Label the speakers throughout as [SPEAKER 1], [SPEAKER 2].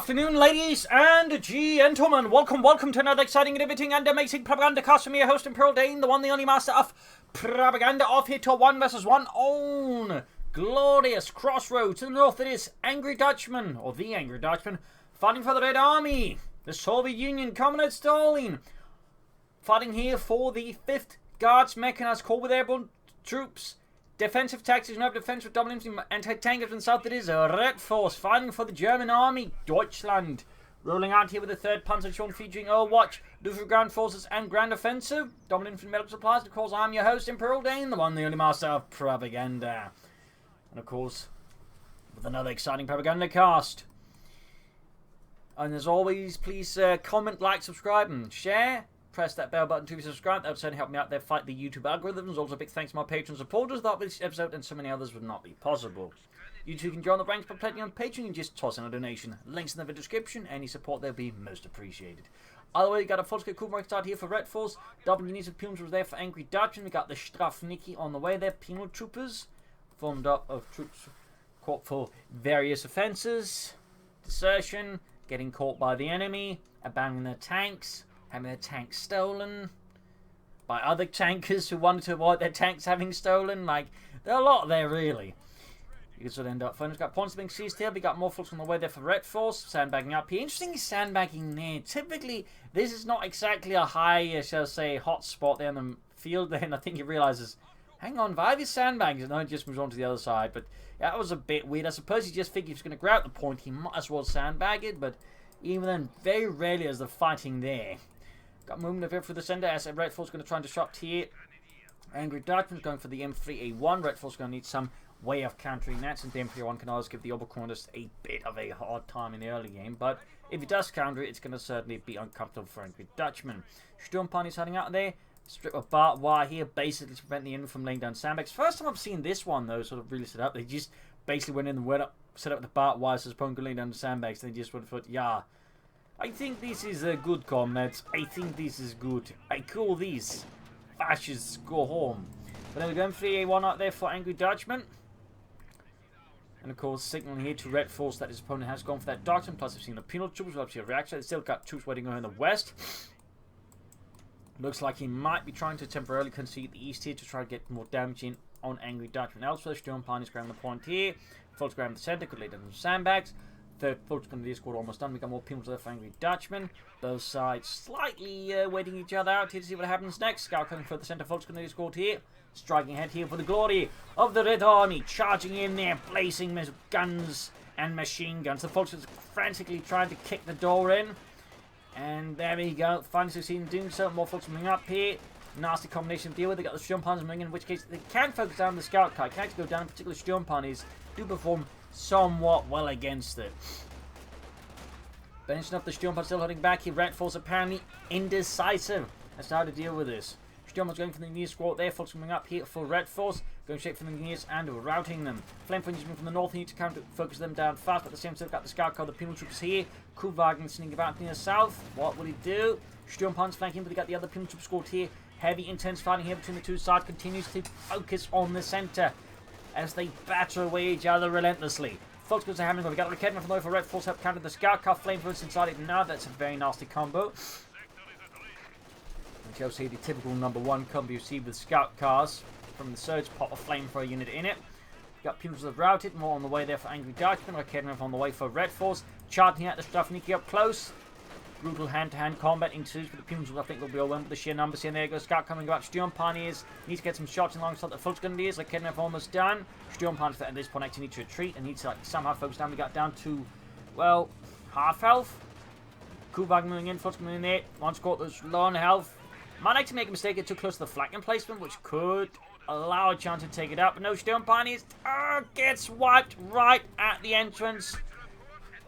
[SPEAKER 1] afternoon, ladies and gentlemen. Welcome to another exciting, riveting, and amazing Propagandacast from your host, Imperial Dane, the one, the only master of propaganda, off here to a 1 versus 1 own glorious Crossroads. To the north, it is Angry Dutchman, or the Angry Dutchman, fighting for the Red Army. The Soviet Union, Comrade Stalin, fighting here for the 5th Guards Mechanized Corps with airborne troops. Defensive tactics, no defense with dominance in anti-tank from the south. It is a Redforce fighting for the German army. Deutschland rolling out here with the 3rd Panzer featuring Overwatch, Luftwaffe ground forces, and ground offensive. Dominant from medical supplies. Of course, I'm your host, Imperial Dane, the one, the only master of propaganda. And of course, with another exciting Propagandacast. And as always, please comment, like, subscribe, and share. Press that bell button to be subscribed. That would certainly help me out there fight the YouTube algorithms. Also, a big thanks to my Patreon supporters. Without this episode and so many others would not be possible. You too can join the ranks by pledging on Patreon and just toss in a donation. Links in the video description. Any support there will be most appreciated. Either way, we got a full scale cool mark start here for Redforce. Double units of penal troopers there for Angry Dutchman. We got the Strafniki on the way there. Penal troopers formed up of troops caught for various offences. Desertion, getting caught by the enemy, abandoning their tanks, having their tanks stolen by other tankers who wanted to avoid their tanks having stolen. Like, there are a lot there, really. You can sort of end up finding. We've got points being seized here. We got more folks on the way there for Redforce. Sandbagging up here. Interesting sandbagging there. Typically, this is not exactly a high, shall I say, hot spot there in the field. Then I think he realizes, hang on, why these sandbags? And then he just moves on to the other side. But yeah, that was a bit weird. I suppose he just figured he was going to grab the point. He might as well sandbag it. But even then, very rarely is the fighting there. Got movement over through the center as Redforce going to try and disrupt here. Angry Dutchman's going for the M3A1. Redforce going to need some way of countering that, since the M3A1 can always give the Oberkornist a bit of a hard time in the early game. But if he does counter it, it's going to certainly be uncomfortable for Angry Dutchman. Sturmpanzer's heading out there. Strip of barbed wire here, basically to prevent the enemy from laying down sandbags. First time I've seen this one, though, sort of really set up. They just basically went in and set up the barbed wire so his opponent could lay down the sandbags. They just would have thought, yeah, I think this is good, comrades. I think this is good. I call these fascists go home. But then we're going 3A1 out there for Angry Dutchman. And of course, signaling here to Redforce that his opponent has gone for that doctrine. Plus, we've seen the penal troops. We'll have to see a reaction. They've still got troops waiting over in the west. Looks like he might be trying to temporarily concede the east here to try to get more damage in on Angry Dutchman. Elsewhere, Sturmpan is grabbing the point here. Folks grabbing the center. Could lay down some sandbags. 3rd Folks going to be scored almost done. We got more penals there for Angry Dutchman. Both sides slightly waiting each other out here to see what happens next. Scout coming for the center. Folks going to be scored here. Striking ahead here for the glory of the Red Army. Charging in there, blazing guns and machine guns. The Folks are frantically trying to kick the door in. And there we go. Finally succeeding in doing so. More Folks coming up here. Nasty combination to deal with. They got the Sturmpanzers moving in which case they can focus down the scout car. Can't go down. Particularly Sturmpanzers do perform somewhat well against it. Benching up the Sturmpanzer still holding back here. Redforce apparently indecisive as to how to deal with this. Sturmpanzer going for the near squad there. Folks coming up here for Redforce. Going straight for the nears and routing them. Flamethrower moving from the north. He needs to counter focus them down fast. But at the same time, got the scout car. The penal troops here. Kuhwagen sneaking about near the south. What will he do? Sturmpanzer flanking, but he got the other penal troops squad here. Heavy, intense fighting here between the two sides. Continues to focus on the center as they batter away each other relentlessly. Folks goes to having we got the Redman from the way for Redforce help counter the scout car. Flamethrowers inside it now. That's a very nasty combo. And you'll see the typical #1 combo you see with scout cars from the surge pot of flamethrower unit in it. Got penals that have routed. More on the way there for Angry Dutchman. Redman on the way for Redforce. Charging out the Strafniki up close. Brutal hand-to-hand combat ensues with the penals. I think will be all one with the sheer numbers here. And there goes Scout coming up. Sturmpanzers needs to get some shots alongside the Volksgrenadiers. Like Kednev almost done. Sturmpanzers at this point actually need to retreat and needs to somehow focus down. We got down to, well, half health. Kuhwagen moving in. Volks moving in there. One squad that's low on health. Might actually make a mistake. Get too close to the flank emplacement, which could allow a chance to take it out. But no, Sturmpanzers gets wiped right at the entrance.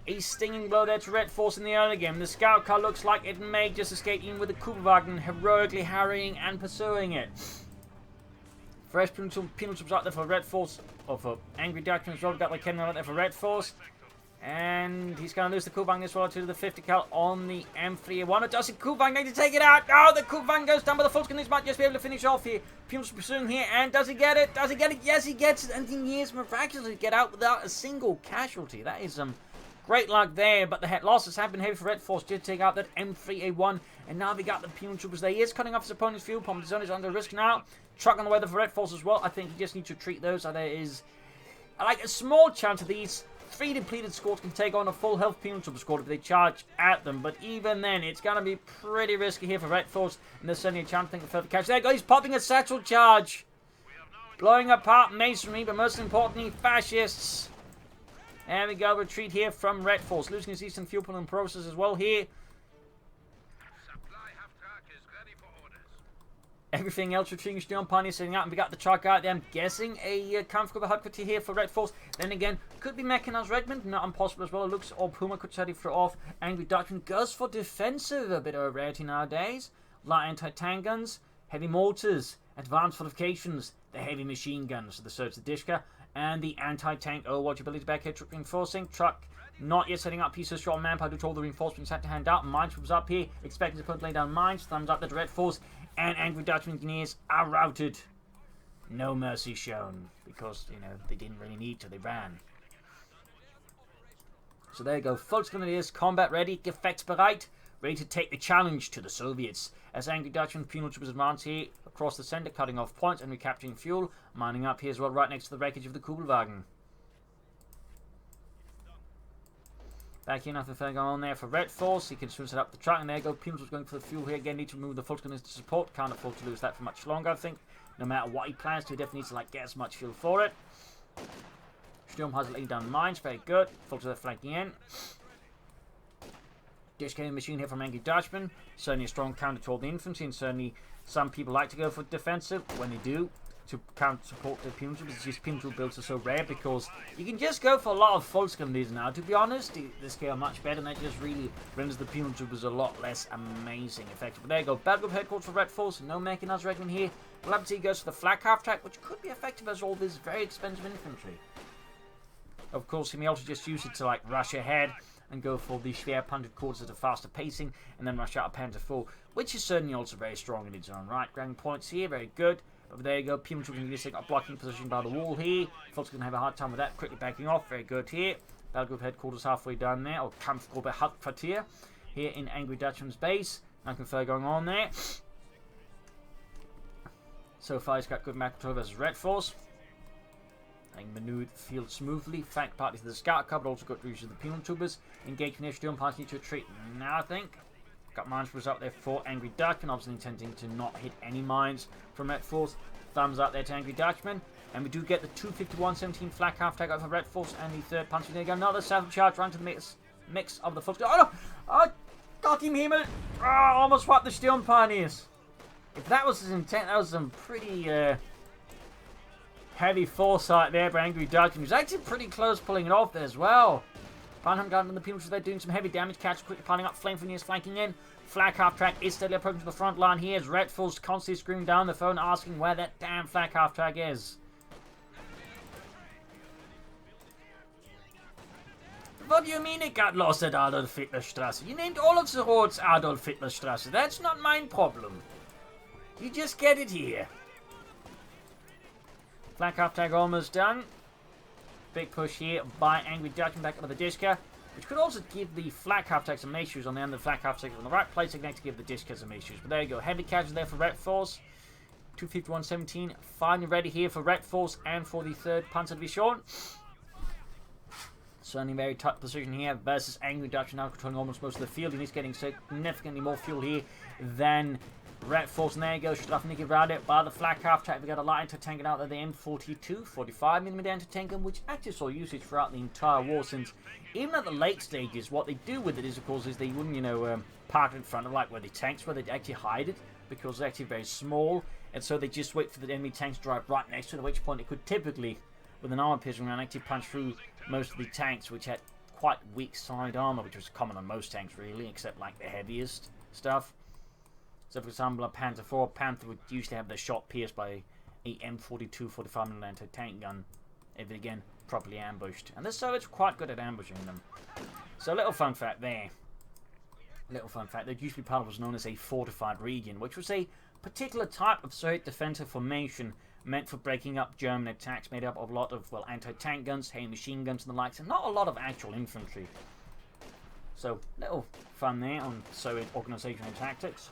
[SPEAKER 1] A stinging blow there to Redforce in the early game. The scout car looks like it may just escape even with the Kuhwagen heroically harrying and pursuing it. Fresh penal troops out there for Redforce, or for Angry Dutchman as well. Got like Kenman out there for Redforce. And he's going to lose the Kuhwagen as well to the 50 cal on the M3A1. It does it. Kuhwagen need to take it out. Oh, the Kuhwagen goes down, but the Volksgrenadiers might just be able to finish off here. Penals pursuing here, and does he get it? Does he get it? Yes, he gets it. And he is miraculously get out without a single casualty. That is Great luck there, but the losses have been heavy for Redforce. Did take out that M3A1, and now they got the Penal Troopers there. He is cutting off his opponent's fuel pump. The zone is under risk now. Truck on the weather for Redforce as well. I think you just need to treat those. There is like a small chance of these 3 depleted squads can take on a full health Penal Trooper squad if they charge at them. But even then, it's going to be pretty risky here for Redforce. And there's certainly a chance to think of further catch. There goes, he's popping a satchel charge. Blowing apart masonry, but most importantly, fascists. There we go, retreat here from Redforce. Losing his eastern fuel pump in process as well here. Everything else retreating, Steel Pioneer setting out, and we got the truck out there. I'm guessing a comfortable headquarter here for Redforce. Then again, could be mechanized regiment, not impossible as well. It looks, or Puma could set it throw off. Angry Dutchman goes for defensive, a bit of a rarity nowadays. Light anti-tank guns, heavy mortars, advanced fortifications, the heavy machine guns, the Search the Dishka, and the anti-tank Overwatch ability back here, truck reinforcing, truck not yet setting up pieces of short manpower due to all the reinforcements had to hand out. Mines was up here, expecting to put lay down mines, thumbs up the Redforce, and Angry Dutchman engineers are routed. No mercy shown, because, you know, they didn't really need to, they ran. So there you go, Volksgrenadiers, combat ready, Gefechtsbereit, ready to take the challenge to the Soviets. As Angry Dutchman Penal Troopers advance here across the center, cutting off points and recapturing fuel, mining up here as well, right next to the wreckage of the Kugelwagen. Back here, nothing further going on there for Redforce. He can soon set up the truck, and there you go. Penal Troopers going for the fuel here again. Need to remove the Volksgrenadiers to support. Can't afford to lose that for much longer, I think. No matter what he plans to, he definitely needs to like get as much fuel for it. Sturmheiser laying down mines, very good. Volksgrenadiers flanking in. Dishcane machine here from Angry Dutchman. Certainly a strong counter to all the infantry, and certainly some people like to go for defensive when they do to counter support the Penal Troopers. These Penal Troop builds are so rare because you can just go for a lot of Volksgrenadiers now. To be honest, they scale much better, and that just really renders the Penal Troopers a lot less amazing effective. But there you go, Battle Group Headquarters for Redforce. No mechanized regiment here. We'll have to see he goes for the flak half track, which could be effective as all this very expensive infantry. Of course, he may also just use it to like rush ahead and go for the Schwerpanzer corps at a faster pacing, and then rush out a Panther 4, which is certainly also very strong in its own right. Grabbing points here, very good. But there you go, Penal Troopers got a blocking position by the wall here. Folks going to have a hard time with that, quickly backing off, very good here. Battle Group Headquarters halfway down there, or Kampfgruppe Hauptquartier, here in Angry Dutchman's base. Nothing further going on there. So far he's got good map control versus Redforce. And maneuvered the field smoothly. Flank parties to the scout cover, also got use of the Penal Troopers. Engaged near Sturm parties need to retreat now, I think. Got mines was up there for Angry Dutchman, obviously intending to not hit any mines from Redforce. Thumbs up there to Angry Dutchman. And we do get the 251-17 flak half tag out for Redforce and the third punch. There you go, another self charge run to the mix of the foot. Oh no! Oh, got him, Himmel! Oh, almost wiped the Sturm Pioneers. If that was his intent, that was some pretty heavy foresight there by Angry Dutchman. He was actually pretty close pulling it off there as well. Panham Garden and the Penal Troopers there doing some heavy damage. Catch quickly piling up. Flame Fingers flanking in. Flak half track is steadily approaching to the front line here as Redforce constantly screaming down the phone asking where that damn flak half track is. What do you mean it got lost at Adolf Hitler Strasse? You named all of the roads Adolf Hitler Strasse. That's not my problem. You just get it here. Flak half tag almost done. Big push here by Angry Dutchman back up the Dishka, which could also give the flak half tag some issues on the end of the flak half tag on the right place again to give the Dishka some issues. But there you go, heavy casualty there for Redforce. 251-17, finally ready here for Redforce and for the 3rd Panzerdivision. Certainly very tight position here versus Angry Dutchman now controlling almost most of the field, and he's getting significantly more fuel here than Redforce. And there you go, Strafniki around it by the flak half track. We got a light anti-tank out there, the M42, 45mm anti-tank gun, which actually saw usage throughout the entire war, since even at the late stages, what they do with it is, of course, is they wouldn't, park it in front of like where the tanks were, they'd actually hide it, because they're actually very small, and so they just wait for the enemy tanks to drive right next to it, at which point it could typically, with an armor piercing round, actually punch through most of the tanks, which had quite weak side armor, which was common on most tanks really, except like the heaviest stuff. So for example, a Panther 4 Panther would usually have their shot pierced by a M42 45mm anti-tank gun, if again properly ambushed. And this Soviets were quite good at ambushing them. So a little fun fact there. Little fun fact, there used to be part of what was known as a fortified region, which was a particular type of Soviet defensive formation meant for breaking up German attacks, made up of a lot of, well, anti-tank guns, heavy machine guns and the likes, and not a lot of actual infantry. So, little fun there on sewing organisation and tactics.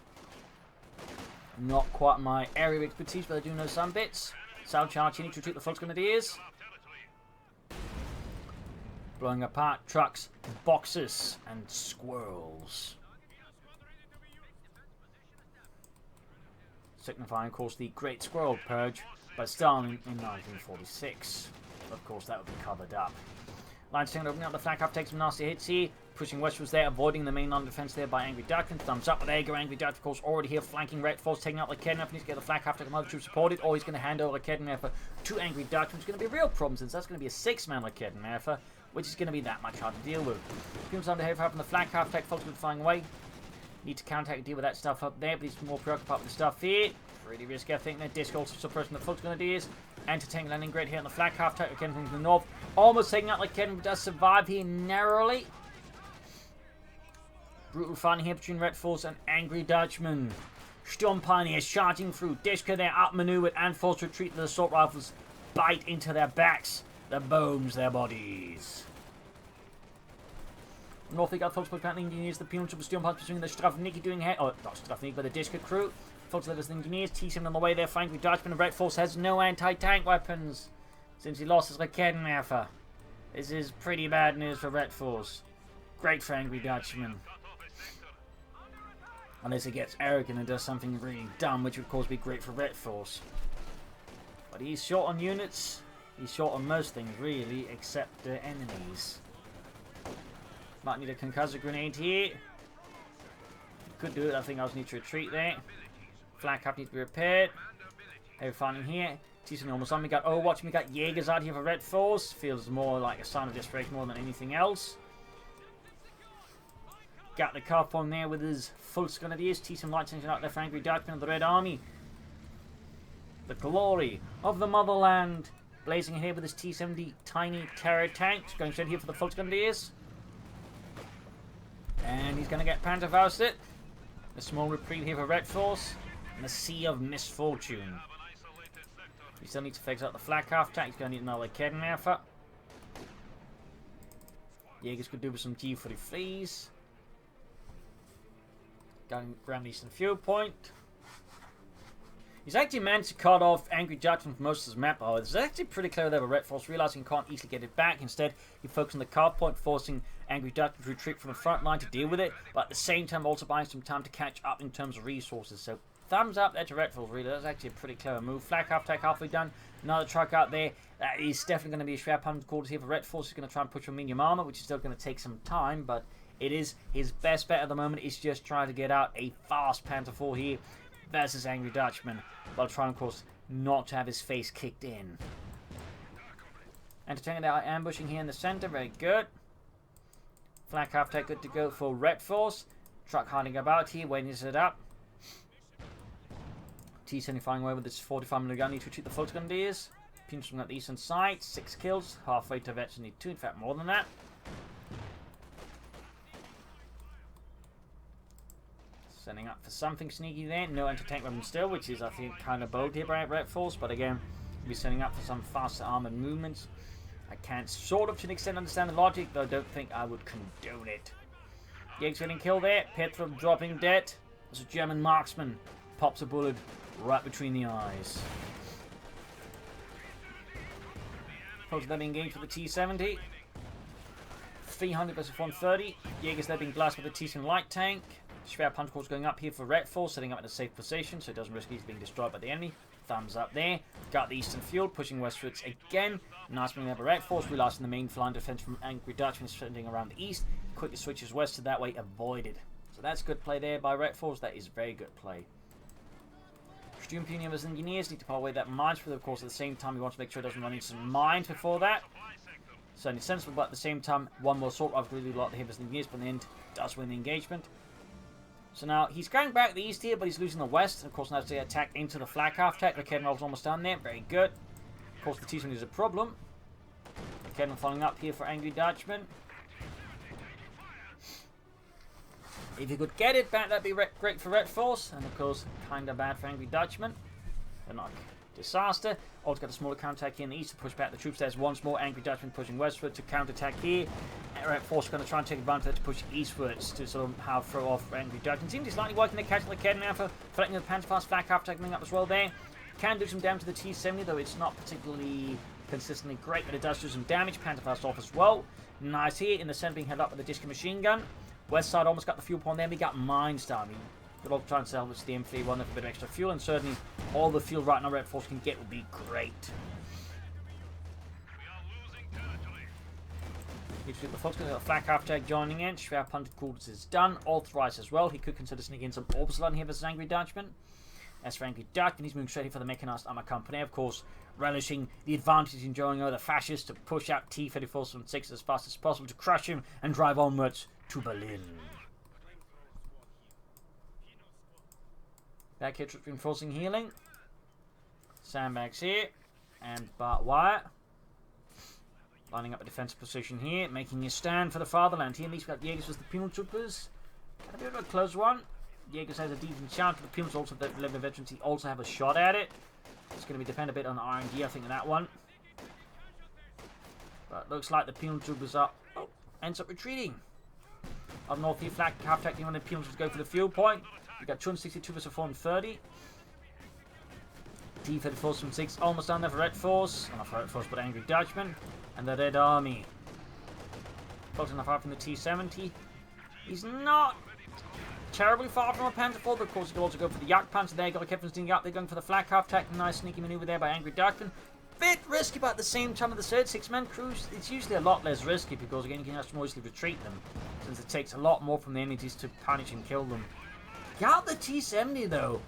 [SPEAKER 1] Not quite my area of expertise, but I do know some bits. South charge, you need to retreat the Fultz Grenadiers. Blowing apart trucks, boxes, and squirrels. Signifying, of course, the Great Squirrel Purge, but still in 1946. Of course, that would be covered up. Lines taking opening up the flag half, takes some nasty hits here. Pushing westwards there, avoiding the main line of defense there by Angry Dutchman. Thumbs up, but there you go. Angry Dutchman, of course, already here flanking Redforce, taking out the Kednef. Needs to get the flag half, take another troop supported, or he's going to hand over the Kednef to Angry Dutchman. It's going to be a real problem since that's going to be a 6-man Kednef, which is going to be that much harder to deal with. Pimps on the head from the flag half, take folks been flying away. Need to counter and deal with that stuff up there, but he's more preoccupied with the stuff here. Pretty risky, I think. Their disc also suppressing the Fultz Grenadiers. Entertaining landing great here on the flag half, take again from the north. Almost taking out like Kednef, does survive here narrowly. Brutal fighting here between Redforce and Angry Dutchman. Storm Pioneers charging through. Disca there outmaneuvered and forced to retreat. The assault rifles bite into their backs. The bones their bodies. North we got Fultz planting engineers. The penal triple Storm Pioneers pursuing the Strafniki doing head. Oh, not Strafniki, but the Disca crew. Fultz leaders and engineers. T7 on the way there. Angry Dutchman and Redforce has no anti-tank weapons since he lost his Kednef. This is pretty bad news for Redforce. Great for Angry Dutchman. Unless he gets arrogant and does something really dumb, which would of course be great for Redforce. But he's short on units. He's short on most things, really, except enemies. Might need a concussive grenade here. Could do it. I think I just need to retreat there. Flag cap needs to be repaired. Heavy fighting here. T-Sun almost on. We got Overwatch. We got Jaegers out here for Redforce. Feels more like a sign of desperation more than anything else. Got the cup on there with his Fultz Grenadiers. T-Sun lights engine out there for Angry Dutchman of the Red Army. The glory of the motherland. Blazing ahead with his T-70 tiny terror tanks. Going straight here for the Fultz Grenadiers. And he's going to get Pantherfausted. A small reprieve here for Redforce. And the Sea of Misfortune. He still needs to fix up the flak half tank. He's going to need another Kednef. Jaegers could do with some G43s. Going Grand Eastern Fuel Point. He's actually managed to cut off Angry Dutchman from most of his map. Oh, it's actually pretty clever there by Redforce, realizing he can't easily get it back. Instead, he focused on the card point, forcing Angry Dutchman to retreat from the front line to deal with it, but at the same time also buying some time to catch up in terms of resources. So, thumbs up there to Redforce, really. That's actually a pretty clever move. Flag half tech halfway done. Another truck out there. That is definitely going to be a Schwer 100 quarters here for Redforce. He's going to try and push from medium armor, which is still going to take some time, but it is his best bet at the moment. Is just trying to get out a fast Panther 4 here versus Angry Dutchman, while trying, of course, not to have his face kicked in. Entertaining that ambushing here in the center, very good. Flag half tech good to go for Redforce. Truck hiding about here, waiting to set up. T-70 flying away with this 45mm gun, need to shoot the Fultz Grenadiers. Pinch from the eastern side, 6 kills, halfway to vets, need 2, in fact more than that. Setting up for something sneaky there. No anti-tank weapon still, which is, I think, kind of bold here by Redforce. But again, we'll be setting up for some faster armored movements. I can sort of, to an extent, understand the logic, though I don't think I would condone it. Jaegers getting killed there. Petrov dropping dead. As a German marksman pops a bullet right between the eyes. Folks then engaged with the T-70. 300 versus 130. Jaegers there being blasted with the T-70 light tank. Schwer punch course going up here for Redforce, setting up in a safe position so it doesn't risk easily being destroyed by the enemy. Thumbs up there. Got the eastern field, pushing westwards again. Nice moving there by Redforce, realizing the main flying defense from Angry Dutchman sending around the east. Quickly switches west to that way, avoided. So that's good play there by Redforce. That is very good play. Sturm Pioneer as engineers need to pull away that mines, but of course at the same time he wants to make sure it doesn't run into some mines before that. Certainly sensible, but at the same time, one more assault rifle really like the him as engineers, but in the end does win the engagement. So now, he's going back the east here, but he's losing the west. And of course, now they attack into the flag half tech. The Kednef's almost done there. Very good. Of course, the T-Sun is a problem. The Kednef following up here for Angry Dutchman. If he could get it back, that'd be great for Redforce. And of course, kind of bad for Angry Dutchman. But not Disaster. Also got a smaller counterattack here in the east to push back the troops. There's once more Angry Dutchman pushing westward to counterattack here. Redforce going to try and take advantage of that to push eastwards to sort of how throw off Angry Dutchman. Seems he's slightly working the catch like Ked now for threatening the Panzerfaust flak half coming up as well there. Can do some damage to the T-70, though it's not particularly consistently great, but it does do some damage. Panzerfaust off as well. Nice here in the center being held up with the disc machine gun. West side almost got the fuel point there. We got mines down. Could also try and salvage the M3 one for a bit of extra fuel, and certainly all the fuel right now Redforce can get would be great. The folks got a flak half tag joining in. Schwer punted quarters is done. Authorized as well. He could consider sneaking in some orbs line here versus Angry Dutchman. As for Angry Dutchman, he's moving straight in for the mechanized armor company. Of course, relishing the advantage enjoying over the fascists to push out T-34 from 6 as fast as possible to crush him and drive onwards to Berlin. Back here, troops reinforcing healing. Sandbags here. And barbed wire. Lining up a defensive position here. Making a stand for the fatherland. Here, at least we've got Jaegers versus the Penal Troopers. A bit of a close one. Jaegers has a decent chance. The Penals also, the level of veterans, also have a shot at it. It's going to be depend a bit on R&D, I think, on that one. But looks like the Penal Troopers are... Oh, ends up retreating. Up north here, flag half attacking on the Penal Troopers go for the fuel point. We've got 262 versus 430. T-34 from 6 almost down there for Redforce. Not for Redforce, but Angry Dutchman. And the Red Army. Close enough out from the T-70. He's not terribly far from a Panzer IV, but of course he could also go for the Yak Panzer there. Got a Kevin sneaking up. They're going for the flak half attack. Nice sneaky maneuver there by Angry Dutchman. Bit risky, but at the same time with the third 6-man crews, it's usually a lot less risky because again you can just mostly retreat them, since it takes a lot more from the enemies to punish and kill them. Got the T-70 though.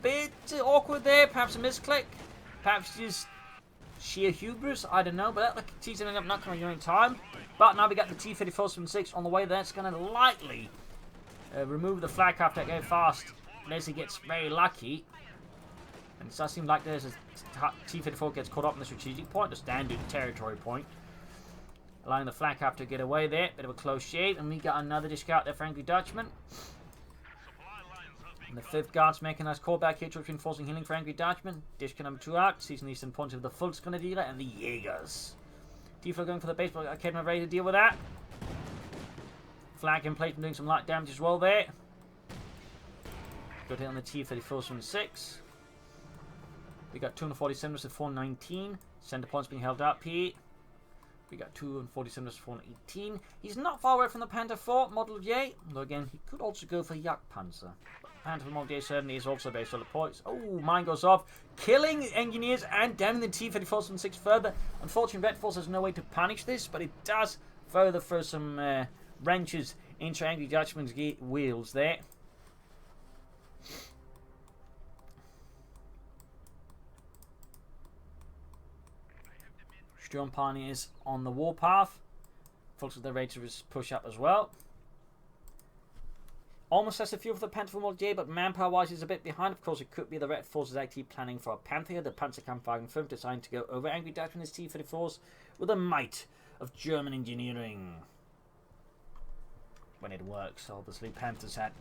[SPEAKER 1] Bit awkward there, perhaps a misclick, perhaps just sheer hubris, I don't know, but that T-70 up not coming in time. But now we got the T-34 from 6 on the way. That's going to lightly remove the flag half attack very fast, unless he gets very lucky. And it does seem like there's a T-34 gets caught up in the strategic point, the standard territory point. Allowing the flak half to get away there, bit of a close shave, and we got another disc out there for Angry Dutchman. And the 5th Guards making a nice call back here to reinforcing healing for Angry Dutchman. Disc number 2 out, seizing eastern points of the Volkskunde dealer and the Jaegers. T-4 going for the base, but Kedman ready to deal with that. Flag in place and doing some light damage as well there. Good hit on the T-34 from 6. We got 247 versus 419. Center points being held up here. We got 247 versus 418. He's not far away from the Panther 4 Model J. Though again, he could also go for Yak Panzer. Panther Model J certainly is also based on the points. Oh, mine goes off. Killing engineers and damning the T-34 from 6 further. Unfortunately, Redforce has no way to punish this, but it does further throw some wrenches into Angry Dutchman's wheels there. Sturm Pioneers on the warpath. Folks with their ready to push up as well. Almost has a few for the Panther Model J, but manpower-wise is a bit behind. Of course, it could be the Red Force is actually planning for a Panther here. The Panzerkampfwagen 5 designed to go over Angry Dutchman's T-34s with the might of German engineering. When it works, obviously, Panthers had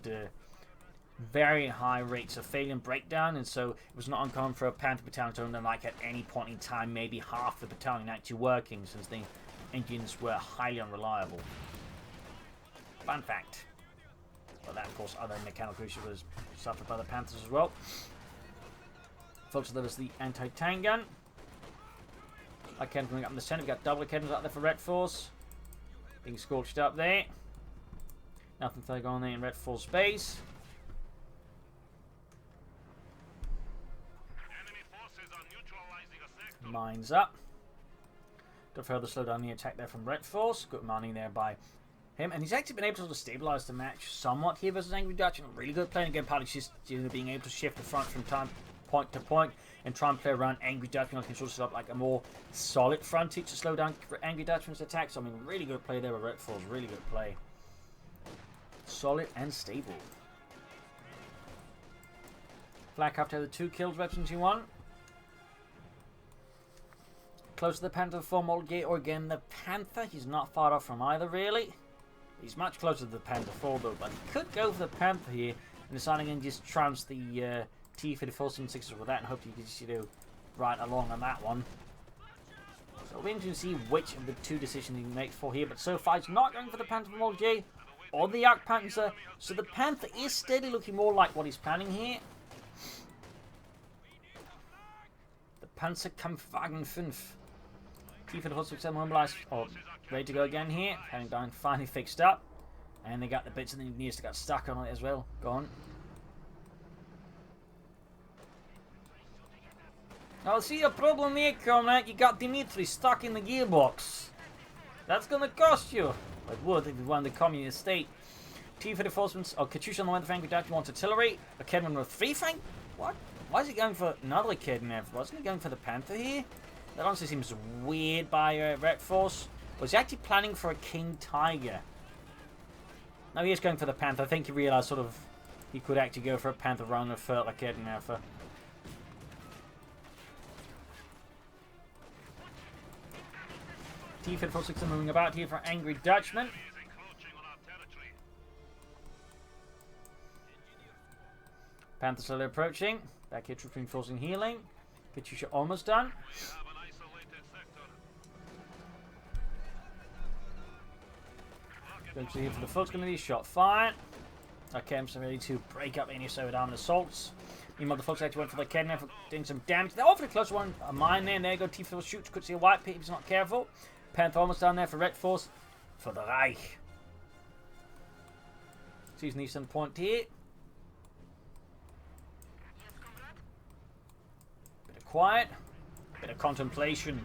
[SPEAKER 1] very high rates of failure and breakdown, and so it was not uncommon for a Panther battalion to only like at any point in time maybe half the battalion actually working, since the engines were highly unreliable. Fun fact. But that, of course, other mechanical issues was suffered by the Panthers as well. Folks, there was the anti-tank gun. Again, coming up in the center, we got double cannons out there for Redforce. Being scorched up there. Nothing further going on there in Redforce base. Mines up. To further slow down the attack there from Redforce. Good mining there by him. And he's actually been able to stabilize the match somewhat here versus Angry Dutchman. Really good playing again. Partly just being able to shift the front from point to point and try and play around Angry Dutchman. Can sort of set up like a more solid frontage to slow down Angry Dutchman's attacks. So, I mean, really good play there with Redforce. Really good play. Solid and stable. Flak after the 2 kills, weapons you want. Close to the Panther 4 Model J, or again the Panther. He's not far off from either, really. He's much closer to the Panther 4 though, but he could go for the Panther here and deciding to just trounce the T-34 6s with that and hope he can just, right along on that one. So we'll be interested to see which of the two decisions he makes for here. But so far, he's not going for the Panther from Model J or the Jagdpanzer. So the Panther is steadily looking more like what he's planning here. The Panzerkampfwagen 5. T for the Force mobilized, or ready to go again here. Having down finally fixed up. And they got the bits of the engineers that got stuck on it as well. Go on. I'll see a problem here, comrade. You got Dimitri stuck in the gearbox. That's gonna cost you. It would if you won the communist state. T for the reinforcements. Oh, Katyusha on the one with the Angry Dutchman wants artillery. A Kedman with 3 flank? What? Why is he going for another Kedman? Wasn't he going for the Panther here? That honestly seems weird by Redforce. Was he actually planning for a King Tiger? No, he is going for the Panther. I think he realised sort of he could actually go for a Panther rather than a Furt like Kedman. T-Fit 46 are moving about here for Angry Dutchman. Panther slowly approaching. Back here, troop reinforcing healing. Katyusha almost done. Going to here for the foot's going to be shot fired. Okay, I'm ready to break up any Soviet armored assaults. Meanwhile, the folks actually went for the Kedman for doing some damage. They're awfully close to one. A mine there, and there you go. T-Fit shoots. Could see a white pit if he's not careful. Panther almost down there for Redforce. For the Reich. Sees an eastern point here. Bit of quiet. Bit of contemplation.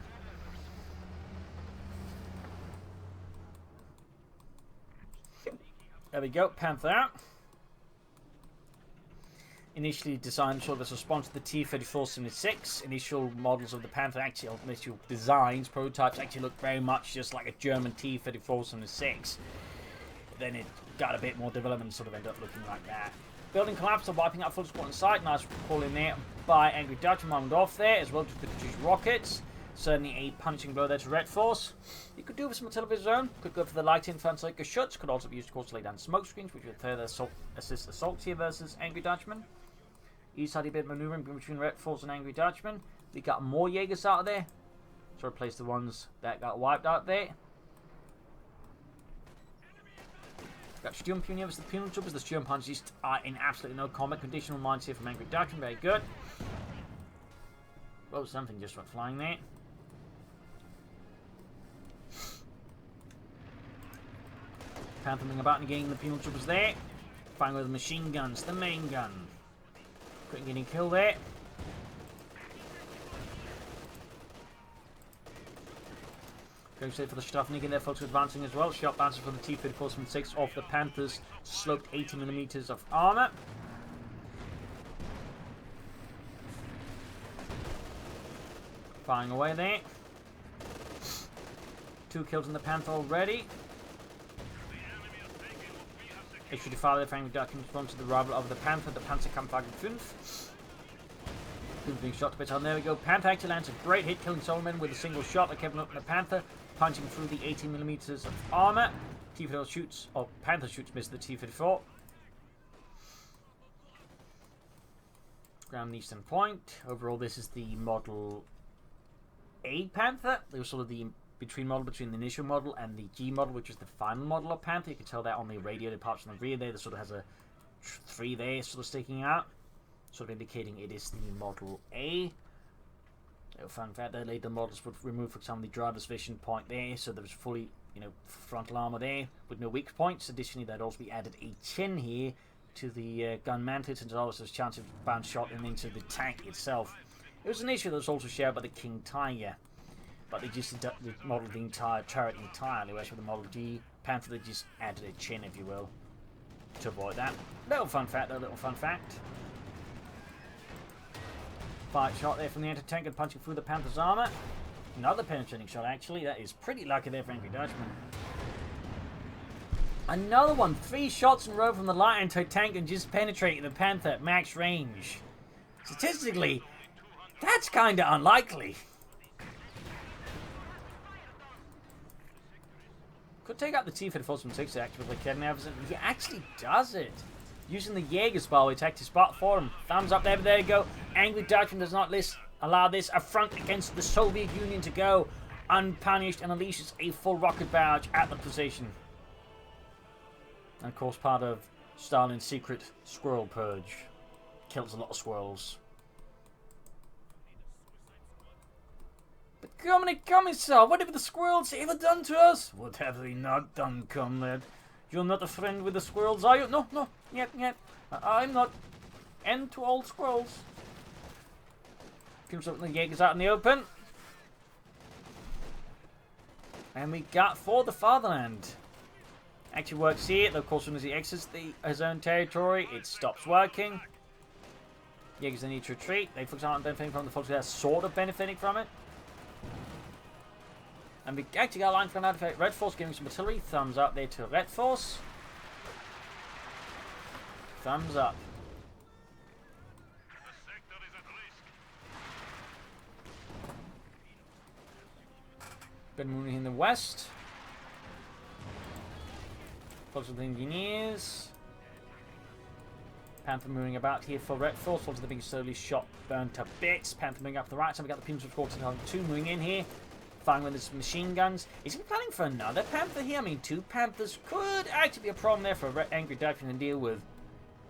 [SPEAKER 1] There we go. Panther out. Initially designed sort of as a response to the T-34-76. Initial models of the Panther, actually, initial designs, prototypes actually look very much just like a German T-34-76. Then it got a bit more development and sort of ended up looking like that. Building collapse and wiping out full squad in sight. Nice call in there by Angry Dutchman, wound off there, as well to produce rockets. Certainly a punching blow there to Redforce. You could do with some artillery of his own. Could go for the light infantry Geschütz. Could also be used, of course, to lay down smoke screens, which would further assist assaults here versus Angry Dutchman. East side a bit of maneuvering between Redforce and Angry Dutchman. We got more Jaegers out of there. So replace the ones that got wiped out there. Got Sturmpunier versus the Penal Troopers. The Sturm Punches are in absolutely no combat. Conditional mines here from Angry Dutchman. Very good. Well, something just went flying there. Panthering about and getting the Penal Troopers there. Firing with the machine guns. The main gun. Quick getting killed there. Going straight for the Strafnik in there, folks, advancing as well. Shot bounces from the T-34-76 off the Panthers. Sloped 80mm of armor. Firing away there. 2 kills in the Panther already. Extra fire there for Angry Dutchman responds to the arrival of the Panther, the Panzerkampfwagen 5. Being shot to bits on. There we go. Panther actually lands a great hit, killing Solomon with a single shot. Like Kevin up in the Panther, punching through the 80mm of armor. T-54 shoots, or Panther shoots, missed the T-54. Ground Eastern Point. Overall, this is the Model A Panther. It was sort of the between model between the initial model and the G model, which is the final model of Panther. You can tell that on the radio departs on the rear there. That sort of has a 3 there sort of sticking out, sort of indicating it is the Model A. Little fun fact there, later models would remove, for example, the driver's vision point there, so there was fully, frontal armor there with no weak points. Additionally, there'd also be added a chin here to the gun mantlets, and there's also a chance of bounce shot into the tank itself. It was an issue that was also shared by the King Tiger. But they just modeled the entire turret entirely, whereas with the Model G Panther they just added a chin, if you will, to avoid that. Little fun fact though, little fun fact. Fight shot there from the anti-tank and punching through the Panther's armor. Another penetrating shot actually, that is pretty lucky there for Angry Dutchman. Another one, 3 shots in a row from the light anti-tank and just penetrating the Panther at max range. Statistically, that's kinda unlikely. Could take out the T-34-76 actually with the Kedman, and he actually does it. Using the Jaeger's bar, we attacked his spot for him. Thumbs up there, but there you go. Angry Dutchman does not allow this affront against the Soviet Union to go unpunished and unleashes a full rocket barrage at the position. And of course part of Stalin's secret squirrel purge. Kills a lot of squirrels. But Commissar, what have the squirrels ever done to us? What have they not done, comrade? You're not a friend with the squirrels, are you? No, yet. I'm not. End to all squirrels. Comes up the Jaegers out in the open. And we got For the Fatherland. Actually works here, though of course when he exits his own territory, it stops working. Jaegers they need to retreat. They folks aren't benefiting from the folks that are sort of benefiting from it. And we actually got a line from another Redforce giving some artillery. Thumbs up there to Redforce. Thumbs up. Been moving in the west. Folks with the engineers. Panther moving about here for Redforce. Folks are being slowly shot, burned to bits. Panther moving up to the right. So we got the Pums of 2 moving in here. Firing with his machine guns. Is he planning for another Panther here? I mean, 2 Panthers could actually be a problem there for Angry Dutchman to deal with.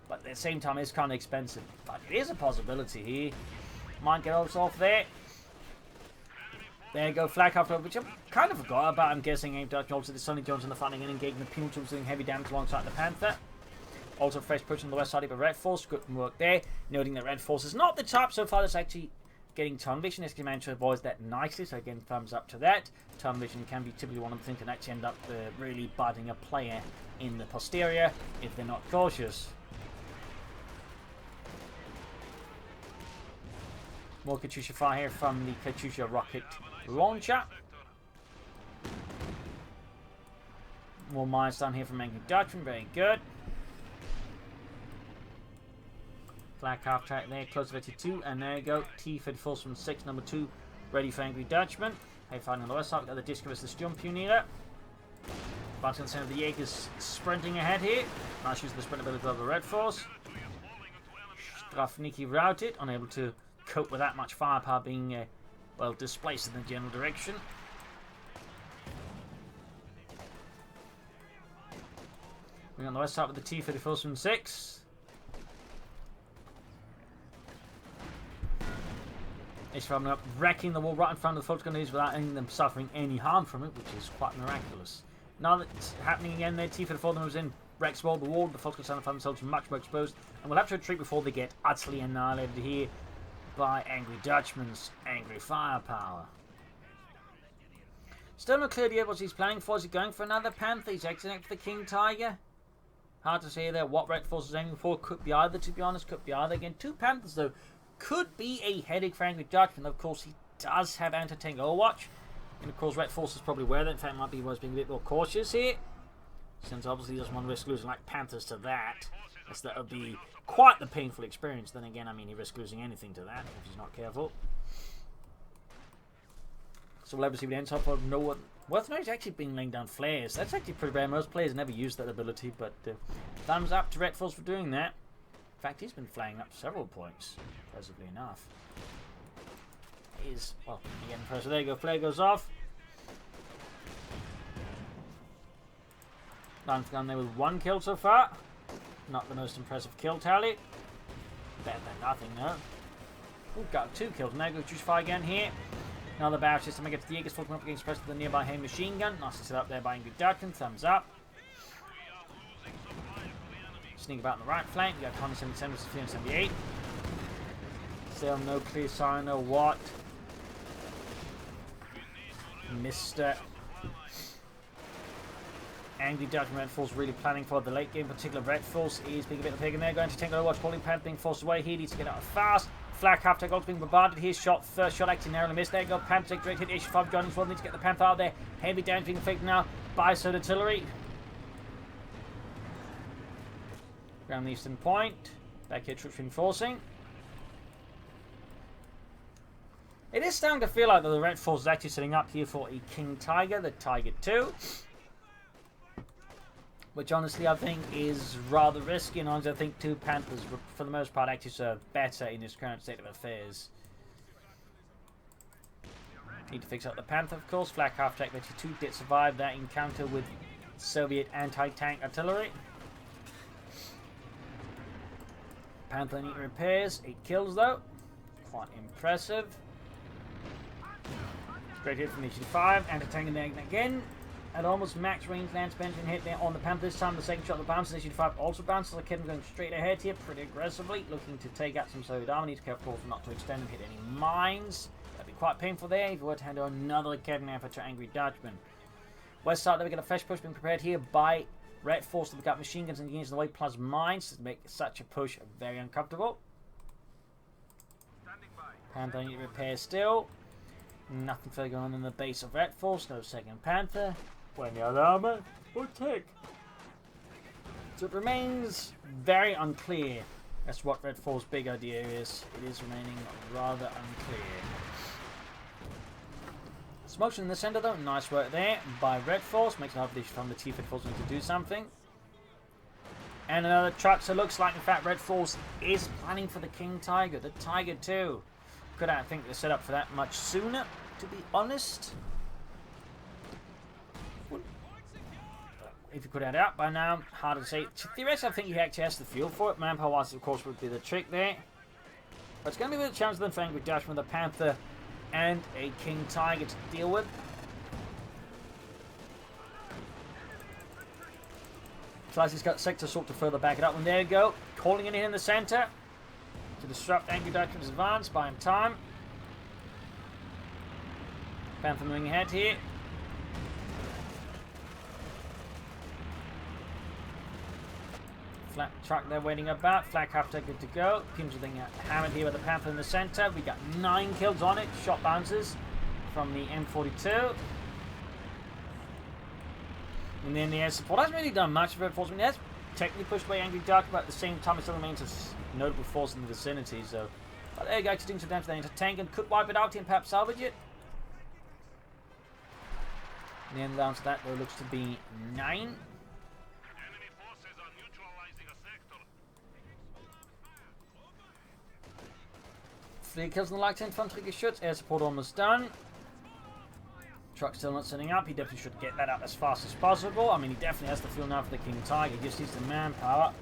[SPEAKER 1] But at the same time, it's kind of expensive. But it is a possibility here. Might get us off there. There you go, flag after, which I kind of forgot about. I'm guessing Angry Dutchman also did Sonny Jones in the fighting and engaging the Puma troops doing heavy damage alongside the Panther. Also fresh push on the west side of Red Force. Good work there. Noting that Red Force is not the type so far that's actually getting tunnel vision. This managed to avoid that nicely, so again, thumbs up to that. Tunnel vision can be typically one of the things that actually end up really biting a player in the posterior if they're not cautious. More Katyusha fire here from the Katyusha rocket launcher. More mines down here from Angry Dutchman, very good. Flag half track there, close to 52, and there you go. T-34 from 6, number 2, ready for Angry Dutchman. Hey, fighting on the west side, we've got the Discus, the Sturmpionier. Bouncing on the center of the Jaegers sprinting ahead here. Nice use of the sprint ability of the Red Force. Strafniki routed, unable to cope with that much firepower being, well, displaced in the general direction. We're on the west side with the T-34 from 6. It's from up, wrecking the wall right in front of the Fultonese without any of them suffering any harm from it, which is quite miraculous. Now that's happening again there, T-34 moves in, wrecks wall, the Fultonese find themselves much more exposed, and will have to retreat before they get utterly annihilated here by Angry Dutchman's angry firepower. Still not clear yet what he's planning for. Is he going for another Panther? He's exiting for the King Tiger. Hard to say there what Red Force is aiming for. Could be either, to be honest. Could be either. Again, 2 Panthers, though, could be a headache for Angry Dutchman. Of course, he does have anti-tank Overwatch. And, of course, Red Force is probably aware of that. In fact, might be being a bit more cautious here. Since, obviously, he doesn't want to risk losing, like, Panthers to that. As that would be quite the painful experience. Then again, I mean, he risks losing anything to that if he's not careful. So we'll have to see what ends up. No one. Worth noting, he's actually been laying down flares. That's actually pretty rare. Most players never use that ability, but thumbs up to Red Force for doing that. In fact, he's been flaying up several points, impressively enough. Is well, again, pressure. There you go. Flare goes off. Lance gone there with 1 kill so far. Not the most impressive kill tally. Better than nothing, though. We've got 2 kills. Now go choose fire again here. Another barrage system. I get to the Jaegers, full up against press with the nearby Hay machine gun. Nicely set up there by Angry Dutchman. Thumbs up. Sneak about on the right flank. We got 177 to 378. Still no clear sign of what Mr. Angry Dutchman Red Force really planning for the late game. In particular, Red Force is being a bit of a pig in there. Going to take Overwatch. Polling Panther being forced away. He needs to get out fast. Flak half take also being bombarded. His shot, first shot actually narrowly missed. There you go. Panther take direct hit. Issue 5 Johnny's well. Need to get the Panther out there. Heavy damage being inflicted now by Soda Artillery. Around the eastern point. Back here, troops reinforcing. It is starting to feel like the Red Force is actually setting up here for a King Tiger, the Tiger 2. Which honestly I think is rather risky, and honestly I think 2 Panthers would for the most part actually serve better in this current state of affairs. Need to fix up the Panther, of course. Flak half-track 22 did survive that encounter with Soviet anti-tank artillery. Panther need repairs. 8 kills though. Quite impressive. Great hit from HG5. Anti-tank in there again. At almost max range, Lance Benjamin hit there on the Panther. This time the second shot of the bounces. HG5 also bounces. The kid going straight ahead here pretty aggressively. Looking to take out some Soviet armor. Need to be careful not to extend and hit any mines. That'd be quite painful there if you were to handle another kidnapper to Angry Dutchman. West side, there we get a fresh push being prepared here by Redforce. They've got machine guns and units in the way, plus mines to make such a push very uncomfortable. Panther need repair still. Nothing further going on in the base of Redforce. No second Panther. Plenty of armor. Or tech. So it remains very unclear as to what Redforce's big idea is. It is remaining rather unclear. Smokes in the center though. Nice work there by Redforce. Makes it hard from the T-Fit Force to do something. And another truck. So it looks like in fact Redforce is planning for the King Tiger. The Tiger 2. Could I think they're set up for that much sooner, to be honest. If you could add out by now, hard to say. Theoretically, I think he actually has the fuel for it. Manpower-wise, of course, would be the trick there. But it's going to be a bit of a challenge then for Angry Dutchman, the Panther, and a King Tiger to deal with. Tries he's got sector sort to further back it up. And there you go. Calling it in the center to disrupt Angry Dutchman's advance, buy him time. Panther moving ahead here. Flat truck there waiting about. Flag half good to go. Teams are being hammered here with the Panther in the center. We got 9 kills on it. Shot bounces from the M42. And then the air support hasn't really done much for Redforce. I mean, it has technically pushed away Angry Dutchman, but at the same time it still remains a notable force in the vicinity. So, but there you go, actually doing some damage to the anti-tank and could wipe it out and perhaps salvage it. And then down to that, there looks to be 9. 3 kills in the light infantry geschütz. Air support almost done. Truck still not setting up. He definitely should get that up as fast as possible. I mean, he definitely has the fuel now for the King Tiger. He just needs the manpower.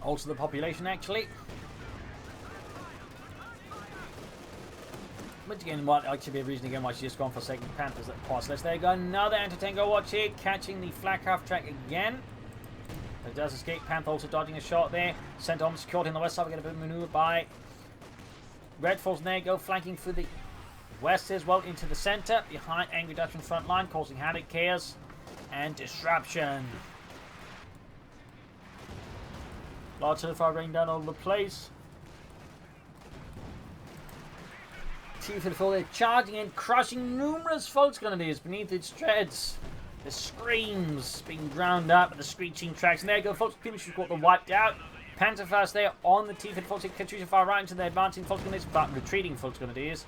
[SPEAKER 1] Also the population, actually. But again, what actually be a reason again why she's just gone for second Panthers at Parsless. There you go. Another anti-tank Overwatch here. Catching the flak half track again. But it does escape. Panther also dodging a shot there. Center almost secured in the west side. We get a bit of maneuver by Redforce. There you go. Flanking through the west as well into the center. Behind Angry Dutchman front line. Causing havoc, chaos, and disruption. Large fire raining down all over the place. Chief of the Full, they're charging and crushing numerous Volks grenadiers beneath its treads. The screams being drowned out by the screeching tracks. And there you go, Volks finishes got them wiped out. Panther fast there on the T-Fit Volks. Katusha fire right into the advancing Volks grenadiers, but retreating Volks grenadiers.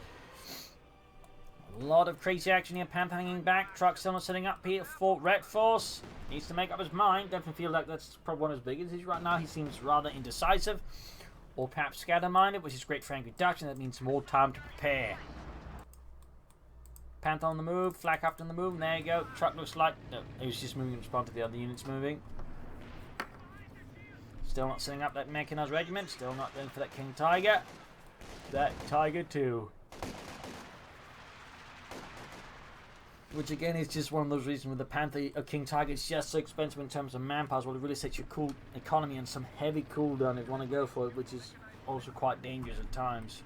[SPEAKER 1] A lot of crazy action here. Panther hanging back. Truck still not setting up here for Redforce. Needs to make up his mind. Definitely feel like that's probably one of his biggest issues right now. He seems rather indecisive. Or perhaps scatter-minded, which is great for Angry Dutchman. That means more time to prepare. Panther on the move, flak after on the move, and there you go. Truck looks like no, he was just moving in response to the other units moving. Still not setting up that mechanized regiment, still not going for that King Tiger. That Tiger 2. Which again is just one of those reasons with the Panther King Tiger is just so expensive in terms of manpower. Well, it really sets your cool economy and some heavy cooldown if you want to go for it, which is also quite dangerous at times.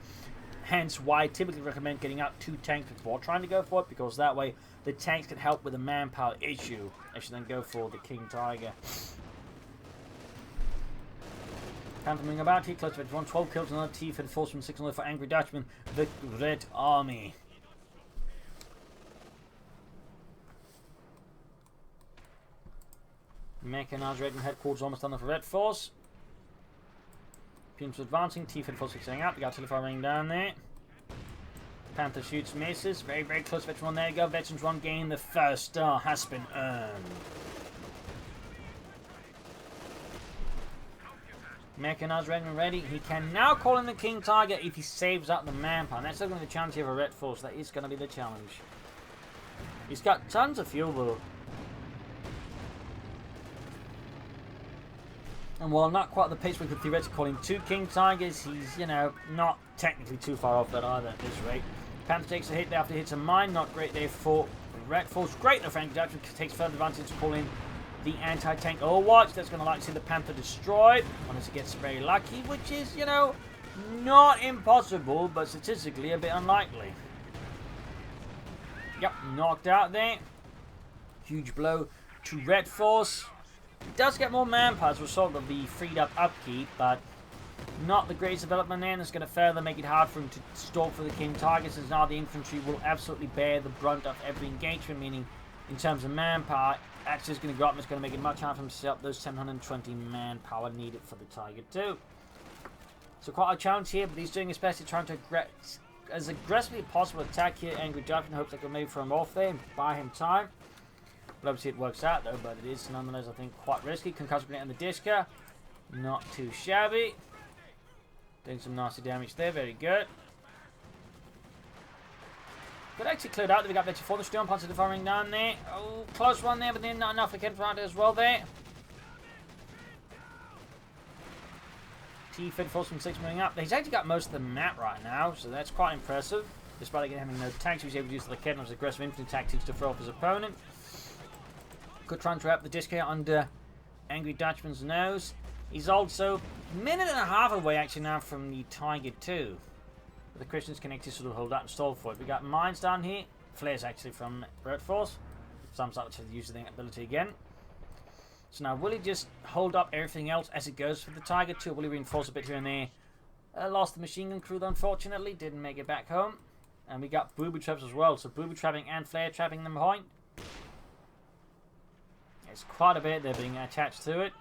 [SPEAKER 1] Hence why I typically recommend getting out 2 tanks before trying to go for it, because that way the tanks can help with the manpower issue as you then go for the King Tiger. Panther moving about here, close to 12 kills, another T-Fit Force from 6 for Angry Dutchman, the Red Army. Mechanized Regiment headquarters almost done for Redforce. Teams advancing, T-Fit Force setting up. We got artillery fire raining down there. Panther shoots, misses. Very, very close veteran one. There you go. Veterans one gain. The first star has been earned. Mechanized ready and ready. He can now call in the King Tiger if he saves up the manpower. That's still going to be the challenge here for Redforce. That is going to be the challenge. He's got tons of fuel though. And while not quite the pace we could theoretically call him 2 King Tigers, he's, you know, not technically too far off that either at this rate. Panther takes a hit there after hits a mine. Not great there for Redforce. Great though, Frank Dutchman takes further advantage to call in the anti-tank Overwatch. That's going to like to see the Panther destroyed unless it gets very lucky, which is, you know, not impossible, but statistically a bit unlikely. Yep, knocked out there. Huge blow to Redforce. He does get more manpower as a result of the freed up upkeep, but not the greatest development there, and it's going to further make it hard for him to stall for the King Tigers, as now the infantry will absolutely bear the brunt of every engagement, meaning in terms of manpower, actually is going to go up and it's going to make it much harder for him to set up those 720 manpower needed for the Tiger 2. So quite a challenge here, but he's doing his best to try to as aggressively as possible attack here. Angry Dutchman hopes they can maybe throw him off there and buy him time. But obviously it works out though, but it is nonetheless, I think, quite risky. Concussive grenade on the Disca. Not too shabby. Doing some nasty damage there, very good. But actually cleared out. We got better for the Storm Punch firing down there. Oh, close one there, but then not enough to get around as well there. T-34 from 6 moving up. He's actually got most of the map right now, so that's quite impressive. Despite again having no tanks, he was able to use the Kedron's aggressive infantry tactics to throw off his opponent. Could try and trap the disc here under Angry Dutchman's nose. He's also a minute and a half away actually now from the Tiger 2. The Christians connected sort of hold up and stall for it. We got mines down here. Flares actually from Redforce. Some start to use the ability again. So now will he just hold up everything else as it goes for the Tiger 2? Will he reinforce a bit here and there? Lost the machine gun crew though, unfortunately. Didn't make it back home. And we got booby traps as well. So booby trapping and flare trapping them behind. There's quite a bit there being attached to it.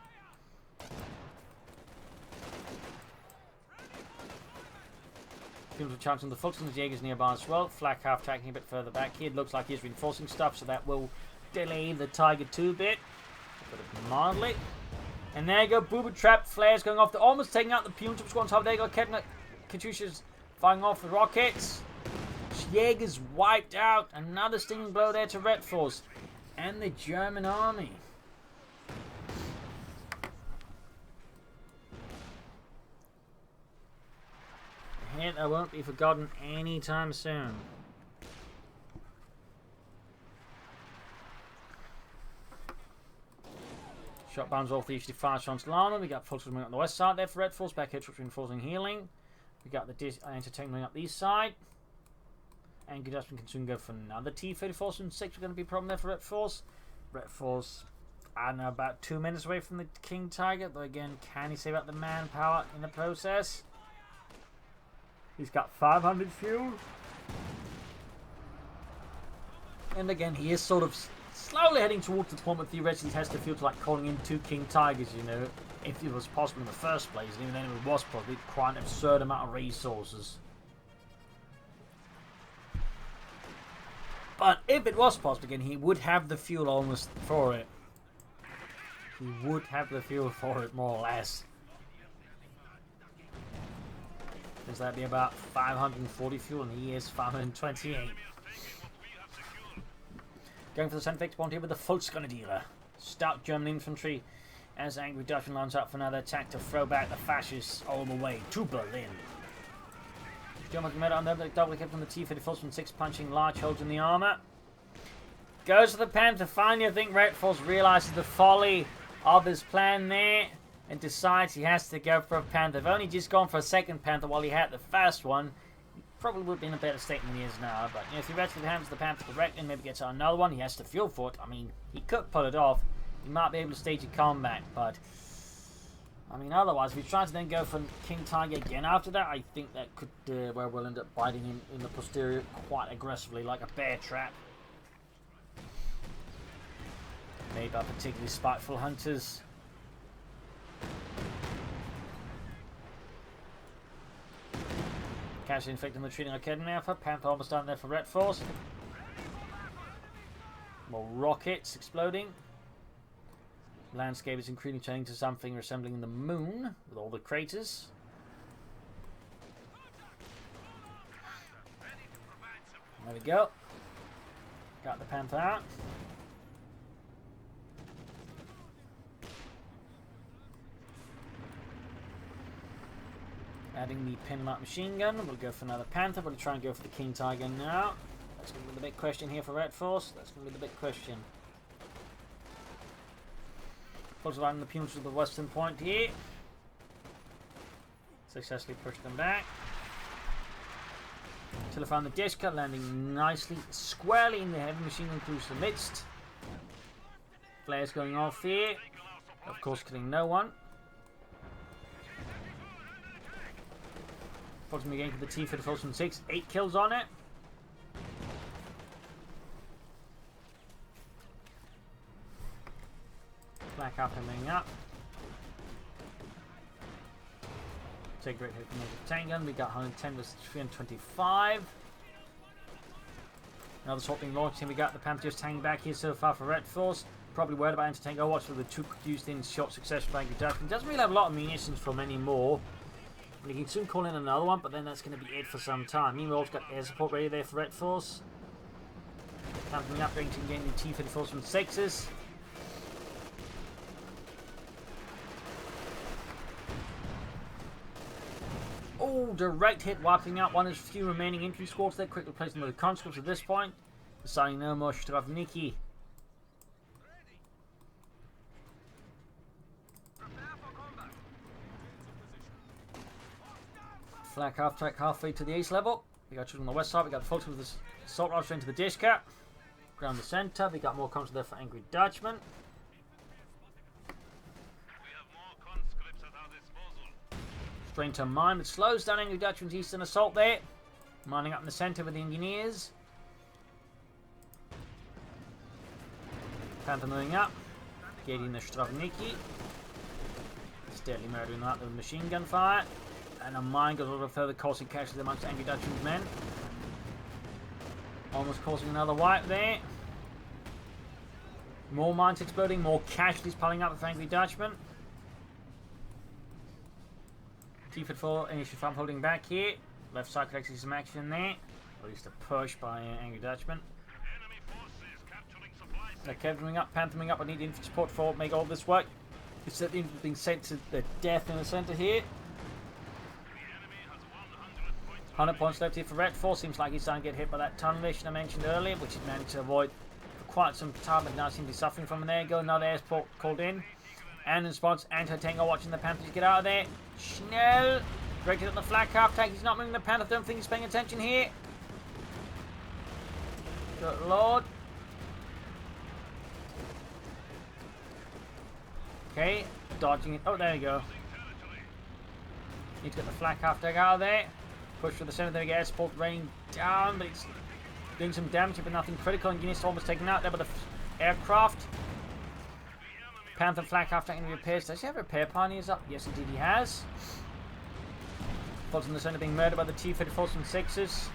[SPEAKER 1] Teams are charging the Fulton and the Jaegers nearby as well. Flak half tracking a bit further back here. It looks like he's reinforcing stuff, so that will delay the Tiger 2 bit. Mildly. And there you go, booby trap flares going off. They're almost taking out the punitive squad on top. There you go, Katyusha's firing off the rockets. Jaegers wiped out. Another stinging blow there to Redforce and the German army. A hit that won't be forgotten anytime soon. Shot bounds off the usually fast shots Lana. We got Fulton moving up the west side there for Redforce. Back here, reinforcing healing. We got the anti-tank moving up the east side. And Dutchman can soon go for another T-34 and 6. We're going to be a problem there for Redforce. Redforce, I don't know, about 2 minutes away from the King Tiger. But again, can he save out the manpower in the process? He's got 500 fuel. And again, he is sort of slowly heading towards the point where theoretically he has to feel to like calling in 2 King Tigers, you know, if it was possible in the first place. And even then it was probably quite an absurd amount of resources. But if it was possible again, he would have the fuel almost for it. He would have the fuel for it, more or less. Because that'd be about 540 fuel, and he is 528. Going for the center fixed point here with the Volksgrenadiere. Stout German infantry as Angry Dutchman lines up for another attack to throw back the fascists all the way to Berlin. German commander on the double kick from the T-34 from 6 punching large holes in the armor. Goes to the Panther. Finally, I think Redforce realizes the folly of his plan there and decides he has to go for a Panther. If only just gone for a second Panther while he had the first one, he probably would be in a better state than he is now. But you know, if he theoretically handles the Panther correctly and maybe gets another one, he has to fuel for it. I mean, he could pull it off. He might be able to stage a comeback, but I mean, otherwise, if he tries to then go for King Tiger again after that, I think that could well end up biting him in the posterior quite aggressively, like a bear trap. Made by particularly spiteful hunters. Casually inflicting the retreating Academy Alpha. Panther almost down there for Redforce. More rockets exploding. Landscape is increasingly turning to something resembling the moon with all the craters. There we go. Got the Panther out. Adding the pin-mark machine gun. We'll go for another Panther. We'll try and go for the King Tiger now. That's going to be the big question here for Redforce. That's going to be the big question. Also riding the Pumas to the western point here. Successfully pushed them back. Till I found the disc cut, landing nicely, squarely in the heavy machine gun crew's midst. Flares going off here. Of course, killing no one. Bottom again for the T-34 from 6. 8 kills on it. Black up and moving up. Take a great hit from the tank gun. We got 110 versus 325. Another swap being launched, and we got the Panther just hanging back here so far for Redforce. Probably worried about anti-tank Overwatch with the 2 used in shot successful by Dutchman. Doesn't really have a lot of munitions from any more. We can soon call in another one, but then that's going to be it for some time. Meanwhile, we've got air support ready there for Redforce. Camping up, going to gain the T-34 from 6s. Oh, direct hit, wiping out one of his few remaining infantry squads there. Quickly placing the conscripts at this point. Deciding no more Stravniki. Flak half track halfway to the ace level. We got troops on the west side. We got the folks with the assault rifle into the dish cap. Ground the center. We got more conscripts there for Angry Dutchman. Strain to mine, but slows down Angry Dutchman's eastern assault there. Mining up in the center with the engineers. Panther moving up. Getting the Stravniki. Steadily murdering that with machine gun fire. And a mine goes a little further, causing casualties amongst Angry Dutchman's men. Almost causing another wipe there. More mines exploding, more casualties piling up with Angry Dutchman. T-34 initial farm holding back here. Left side collecting some action there. Or at least a push by Angry Dutchman. They're covering up, panthering up. I need infantry support for make all this work. It's certainly being sent to the death in the center here. 100 points left here for Redforce. Seems like he's starting to get hit by that tunnel mission I mentioned earlier, which he managed to avoid for quite some time, but now seems to be suffering from. And there you go, another air support called in. And in response, anti-tank are watching the Panthers get out of there. Schnell! Directed at the flak half tank. He's not moving the Panther. Don't think he's paying attention here. Good lord. Okay, dodging it. Oh, there you go. Need to get the flak half tank out of there. Push for the center. There we go. Air support raining down, but it's doing some damage, but nothing critical. And units almost taken out there by the aircraft. Panther flak half tank repairs. Does he have repair pioneers up? Yes, indeed he has. Folks in the center being murdered by the T-34s from 6s.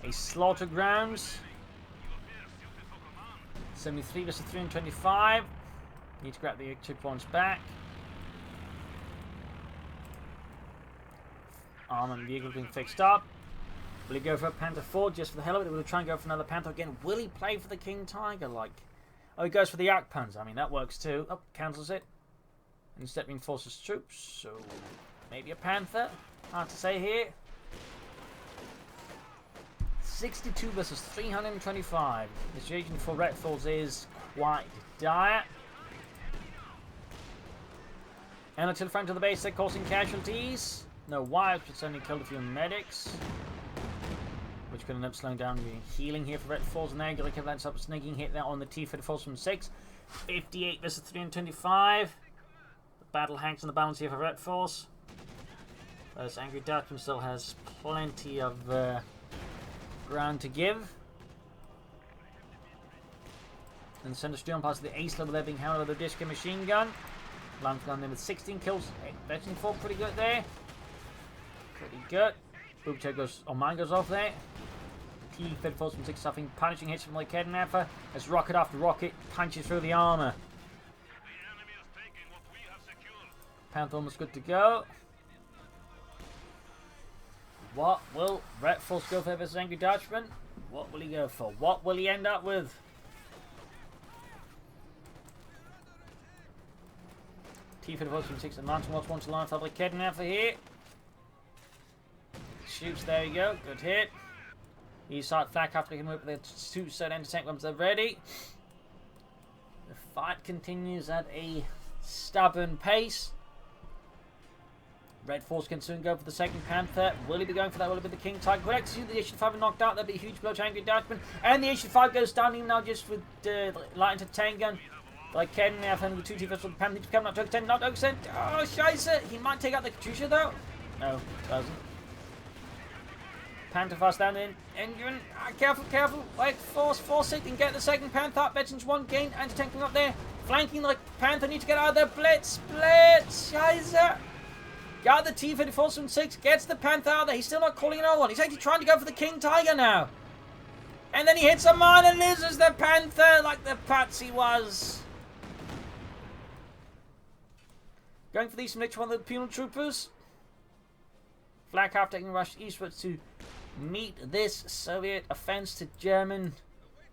[SPEAKER 1] A slaughter grounds. 73 versus 325. Need to grab the chip ones back. Armament vehicle being fixed up. Will he go for a Panther 4 just for the hell of it? Will he try and go for another Panther again? Will he play for the King Tiger? Like, oh, he goes for the Yak Panzer. I mean, that works too. Oh, cancels it. Instead reinforces troops. So, maybe a Panther. Hard to say here. 62 versus 325. The situation for Redforce is quite dire. And until front of the base, they're causing casualties. No wires, but certainly killed a few medics. Which could end up slowing down the healing here for Redforce. And there you go, that's up a sneaking hit there on the T-34s from 6. 58 versus 325. The battle hangs on the balance here for Redforce. Whereas Angry Dutchman still has plenty of ground to give. And the center still past the ace level there being held with the disc machine gun. Lance gun there with 16 kills. Veteran 4 pretty good there. Pretty good. Boob check goes, or mine goes off there. T-34s from 6 suffering punishing hits from the kidnapper as rocket after rocket punches through the armor. Panther almost good to go. What will Redforce go for versus Angry Dutchman? What will he go for? What will he end up with? T for the force from 6 and Mountain Watch wants to line for the kidnapper here. Shoots, there you go. Good hit. He start flag after him with the 2 set anti-tank weapons are ready. The fight continues at a stubborn pace. Redforce can soon go for the second Panther. Will he be going for that? Will it be the King Tiger? We'll actually see the H5 knocked out. That'll be a huge blow to Angry Dutchman. And the H5 goes down even now just with the light into tank gun. Like Ken, now having the 2 T-Fers for the Panther. He's coming up to extend, not to extend. Oh, scheiße. He might take out the Katusha though. No, doesn't. Panther fast down in engine. Careful, careful. Like, force it and get the second Panther up. Veterans 1 gain. Anti-tanking up there. Flanking like Panther. Need to get out of there. Blitz. Scheiße. Got the T-54 from 6. Gets the Panther out there. He's still not calling another one. He's actually trying to go for the King Tiger now. And then he hits a mine and loses the Panther like the Patsy was. Going for these from each one of the penal troopers. Flak half taking rush eastwards to meet this Soviet offense to German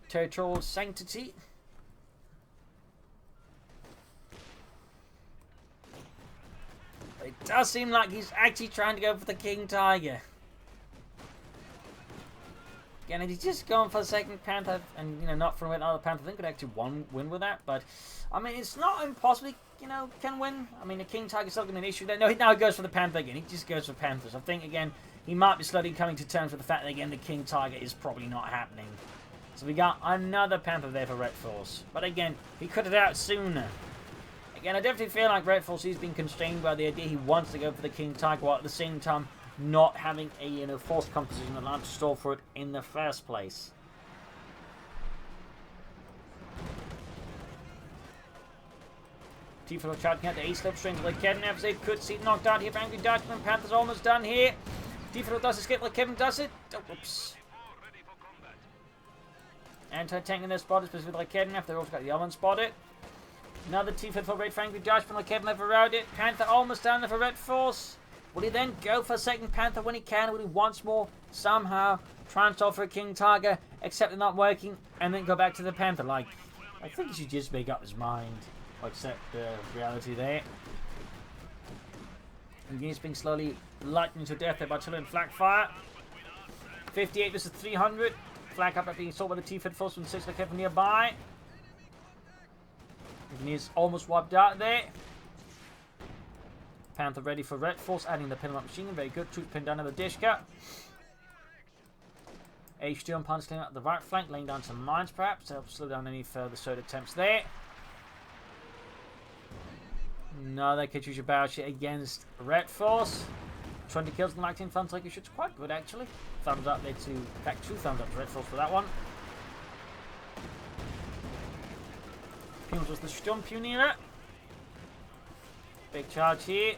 [SPEAKER 1] territorial sanctity. It does seem like he's actually trying to go for the King Tiger. Again, he's just going for the second Panther and, you know, not from another Panther. I think could actually win with that, but I mean, it's not impossible, you know, can win. I mean, the King Tiger's still going to be an issue there. No, he now goes for the Panther again. He just goes for Panthers. I think, again, he might be slowly coming to terms with the fact that, again, the King Tiger is probably not happening. So we got another Panther there for Redforce. But again, he cut it out sooner. Again, I definitely feel like Redforce is being constrained by the idea he wants to go for the King Tiger, while at the same time not having a, you know, force composition allowed to stall for it in the first place. T-Fiddle charging out the A-slope straight into the Kevin episode. Could see it knocked out here for Angry Dutchman. Panther's almost done here. T-Fiddle does escape like Kevin does it. Oh, whoops. Anti-tank in their spot, specifically like Kevin after they've also got the other one spotted. Another T-Fiddle for Angry Dutchman like Kevin never routed it. Panther almost down there for Redforce. Will he then go for a second Panther when he can? Will he once more somehow try and stall for a King Tiger, accept it not working, and then go back to the Panther? Like, I think he should just make up his mind. Accept the reality there. And he's being slowly lightning to death there by artillery and flak fire. 58 versus 300. Flak up being assaulted by the T-Fed force from 6 like Kevin nearby. And he's almost wiped out there. Panther ready for Redforce, adding the pin-up machine gun. Very good. Troop pinned down to the Dishka. H2 on punch cleaning up the right flank, laying down some mines perhaps to help slow down any further surge attempts there. Another Katusha barrel shit against Redforce. 20 kills and 19 fun like shoots. Quite good actually. Thumbs up there to, in fact, 2 thumbs up to Redforce for that one. Pumes was the Sturmpioniere. Big charge here.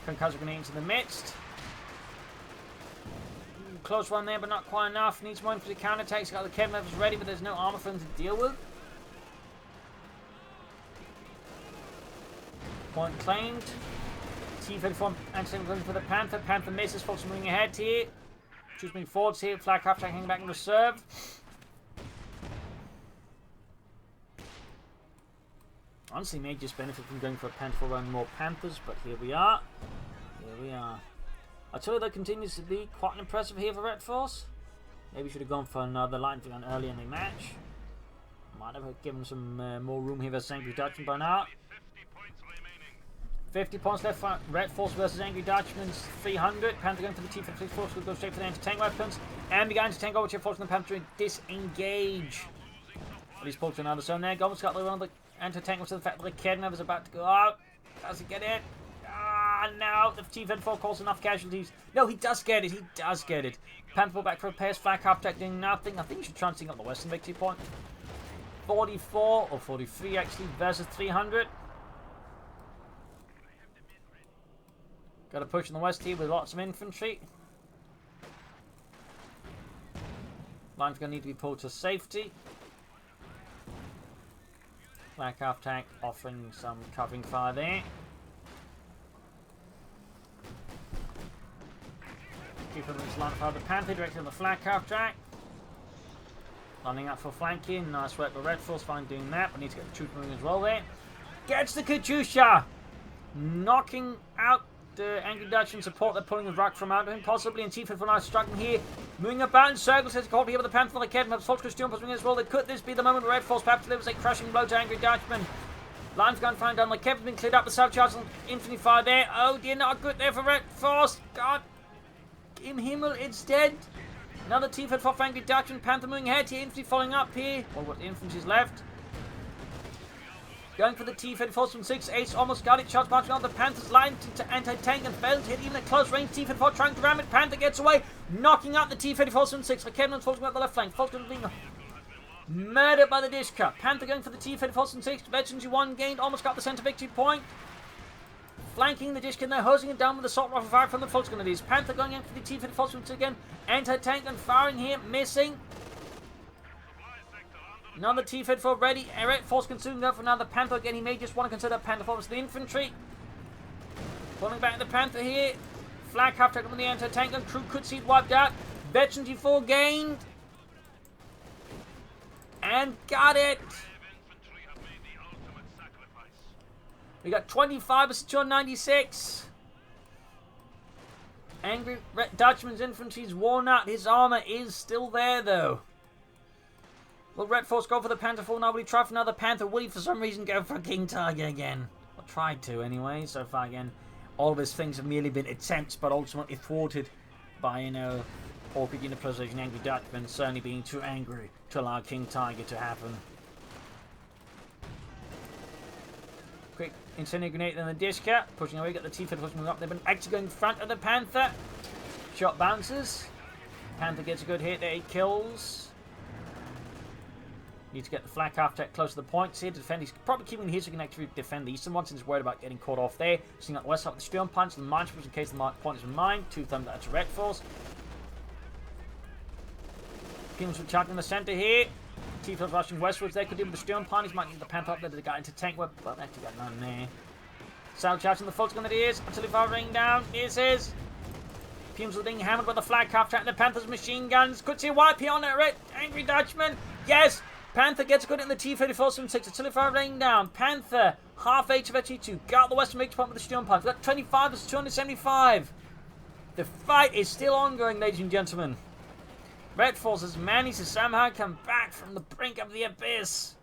[SPEAKER 1] Concussor grenades in the midst. Close one there, but not quite enough. Needs more for the counterattacks. Got the Kevin levels ready, but there's no armor for him to deal with. Point claimed. T-Fed form anti-tank going for the Panther. Panther misses. Fox moving ahead here. Troops moving forwards here. Flag half tank hanging back in reserve. Honestly, may just benefit from going for a Panther for running more Panthers, but here we are. Here we are. Artillery that continues to be quite impressive here for Redforce. Maybe should have gone for another line gun earlier in the match. Might have given some more room here versus Angry Dutchman by now. 50 points left for Redforce versus Angry Dutchman's 300. Panther going for the T-56 force will go straight for the anti-tank weapons. And beginning to tank over, forcing the Panther to disengage. But he's pulled to another zone there. Almost got the one of the anti-tank was to the fact that the Kednev is about to go out. Does he get it? Ah, no. The T-54 calls enough casualties. No, he does get it. He does get it. Panther pull back for repairs. Flak half tech doing nothing. I think he should try and sing up the Western victory point. 44 or 43 actually versus 300. Got to push in the west here with lots of infantry. Line's going to need to be pulled to safety. Black half tank offering some covering fire there. Keeping this line of the Panther directly on the flank half track. Lining up for flanking. Nice work by Redforce. Fine doing that. We need to get the troop moving as well there. Gets the Katyusha. Knocking out the Angry Dutchman support. They're pulling the rock from out of him, possibly. And T-54 now struggling here. Moving about in circles. Has caught here with the Panther like Kevin. Has False Christian moving as well. Could this be the moment where Redforce perhaps delivers a crushing blow to Angry Dutchman? Line's gone fine down. Like Kevin's been cleared up. The South Charles infantry fire there. Oh dear, not good there for Redforce. God. Im Himmel, it's dead. Another T-54 for Angry Dutchman. Panther moving ahead here. Infantry following up here. Well, what infantry's left. Going for the T-34 from 6. Ace almost got it. Charles marching on the Panther's line to anti-tank and failed to hit even a close range. T-34 trying to ram it. Panther gets away. Knocking out the T-34 from 6. Kevin's falling out the left flank. Falcon being murdered by the dish cut. Panther going for the T-34 from 6. Veterans 1 gained. Almost got the center victory point. Flanking the Dishkin there, hosing it down with the assault rifle fire from the Fultz Grenadiers. Panther going in for the T-54 once again. Anti-tank and firing here, missing. Another T-54 ready. Redforce can soon go for another Panther again. He may just want to consider Panther for the infantry. Pulling back the Panther here. Flag half track on the anti-tank and crew could see it wiped out. Veteran 4 gained. And got it. We got 25 versus 296. Angry Dutchman's infantry's worn out. His armor is still there, though. Will Redforce go for the Panther 4 now? Will he try for another Panther? Will he, for some reason, go for a King Tiger again? Or tried to, anyway. So far, again, all of his things have merely been attempts, but ultimately thwarted by, awkward unitization. Angry Dutchman certainly being too angry to allow King Tiger to happen. Quick incendiary grenade and the Dishka. Pushing away, got the T-54 moving up. They've been actually going in front of the Panther. Shot bounces. Panther gets a good hit there. 8 kills. Need to get the flak half track close to the points here to defend. He's probably keeping his so he can actually defend the eastern one since he's worried about getting caught off there. Seeing out the west side with the Sturm punch and the mine in case the point is in mine. 2 thumbs out to Redforce. Pim's charging the center here. T-Flip's rushing westwards there. Could do with the Sturm punch. Might need the Panther up there to get into tank whip. But actually got none there. South charging the Fultz Grenadiers until he firing down. Misses. Pim's being hammered by the flag half track. The Panther's machine guns. Could see a YP on it. Red Angry Dutchman. Yes. Panther gets a good in the T-34 from 6. Until fire rain down. Panther, half HP 2. Got the western make point with the Sturm punch. Got 25 versus 275. The fight is still ongoing, ladies and gentlemen. Redforce has managed to somehow come back from the brink of the abyss.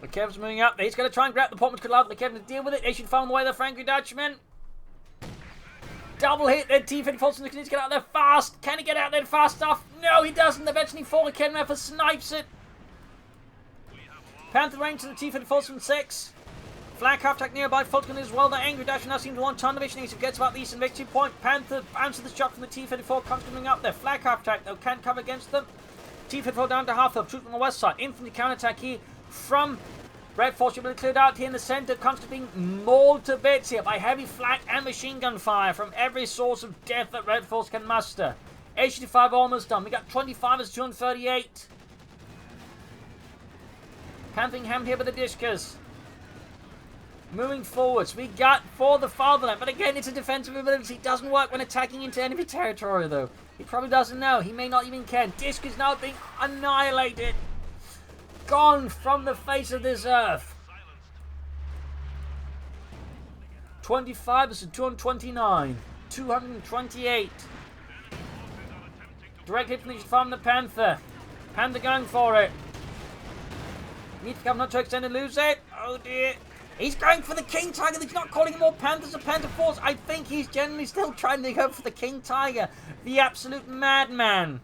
[SPEAKER 1] The Kev's moving up. He's going to try and grab the point which could allow the Kev to deal with it. They should find the way the Angry Dutchman. Double hit, then T-54 needs to get out there fast. Can he get out there fast enough? No, he doesn't. Eventually, Fall Ken Mepper snipes it. Panther range to the T-54 from 6. Flag half track nearby. Fulton as well. The Angry Dutchman now seems to want ton of vision. He gets about the eastern victory point. Panther bounces the shot from the T-54. Comes coming up there. Flag half track though can't cover against them. T-54 down to half health. Troops on the west side. Infantry counterattack here from Redforce. Should be cleared out here in the center. Constantly being mauled to bits here by heavy flak and machine gun fire from every source of death that Redforce can muster. 85 almost done. We got 25 as 238. Panthering hammed here by the Dishkas. Moving forwards, we got for the fatherland, but again, it's a defensive ability. It doesn't work when attacking into enemy territory, though. He probably doesn't know. He may not even care. Disc is now being annihilated. Gone from the face of this earth. 25 versus 229. 228. Direct hit from the Panther. Panther going for it. Need to come not to extend and lose it. Oh dear. He's going for the King Tiger. He's not calling more Panthers or Panther Force. I think he's generally still trying to go for the King Tiger. The absolute madman.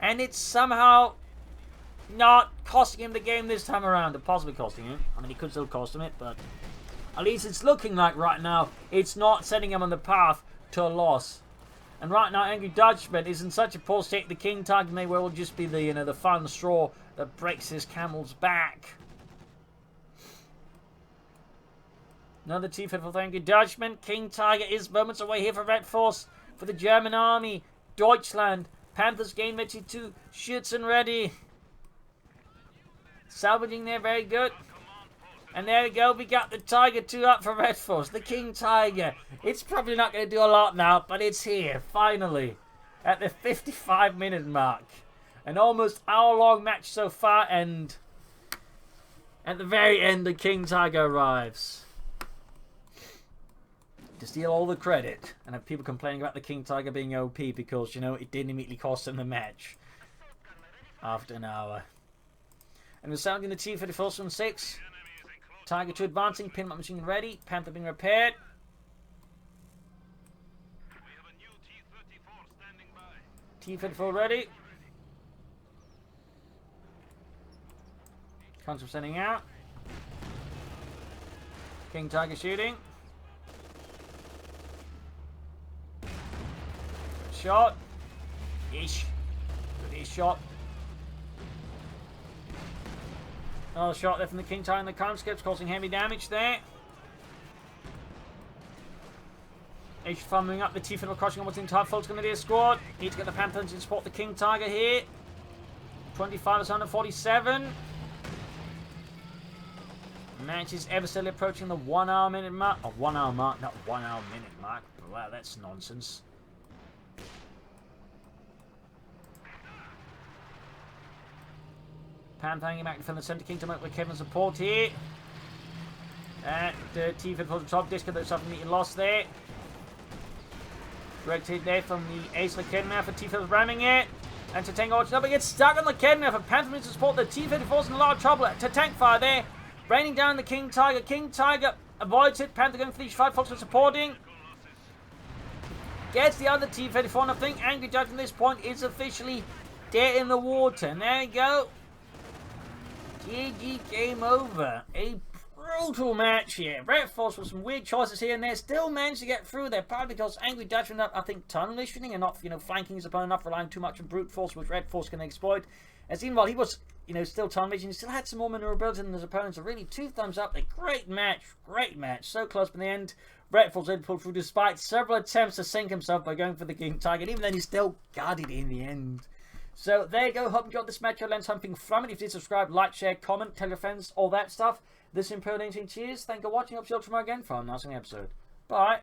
[SPEAKER 1] And it's somehow not costing him the game this time around. Or possibly costing him. I mean, he could still cost him it, but at least it's looking like right now it's not setting him on the path to a loss. And right now, Angry Dutchman is in such a poor state. The King Tiger may well just be the the final straw that breaks his camel's back. Another T-54 for Angry Dutchman. King Tiger is moments away here for Redforce. For the German army. Deutschland. Panthers gain victory 2. Schützen ready. Salvaging there, very good. And there we go, we got the Tiger 2 up for Redforce, the King Tiger. It's probably not going to do a lot now, but it's here, finally. At the 55-minute mark. An almost hour-long match so far, and at the very end, the King Tiger arrives. To steal all the credit, and have people complaining about the King Tiger being OP because, you know, it didn't immediately cost them the match. After an hour. And we're sounding the T-34 from 6. Tiger 2 advancing, pinmap machine ready, Panther being repaired. T-34 ready. Concept sending out. King Tiger shooting. Shot. Ish. Good shot. Another shot there from the King Tiger in the conscripts, causing heavy damage there. Ish fumbling up the T-34, crushing almost the entire Fulton Grenadier squad. Need to get the Panthers to support the King Tiger here. 25 is 147. Match is ever steadily approaching the 1 hour minute mark. Oh, 1 hour mark, not 1 hour minute mark. Wow, that's nonsense. Panther hanging back from the centre, King to make with Kevin support here. T-34 for the top, Disco that's up immediately lost there. Direct hit there from the Ace Lakedna for T-34 ramming it. And Tatango up, but gets stuck on Lakedna for Panther to support the T-34's in a lot of trouble. Tank fire there. Raining down the King Tiger. King Tiger avoids it. Panther going for the 5 Fox for supporting. Gets the other T-34, and I think Angry Judge from this point is officially dead in the water. And there you go. GG, game over. A brutal match here. Redforce with some weird choices here and there. Still managed to get through there. Probably because Angry Dutchman, I think, tunnel missioning and not, flanking his opponent, not relying too much on brute force, which Redforce can exploit. As even while he was, still tunnel missioning, he still had some more maneuverability than his opponents. So really, 2 thumbs up. A great match. Great match. So close, but in the end, Redforce did pull through despite several attempts to sink himself by going for the King Tiger. And even then, he still got it in the end. So there you go. Hope you got this match. I learned something from it. If you did, subscribe, like, share, comment, tell your friends, all that stuff. This is Imperial Dancing. Cheers. Thank you for watching. Hope you see you tomorrow again for another episode. Bye.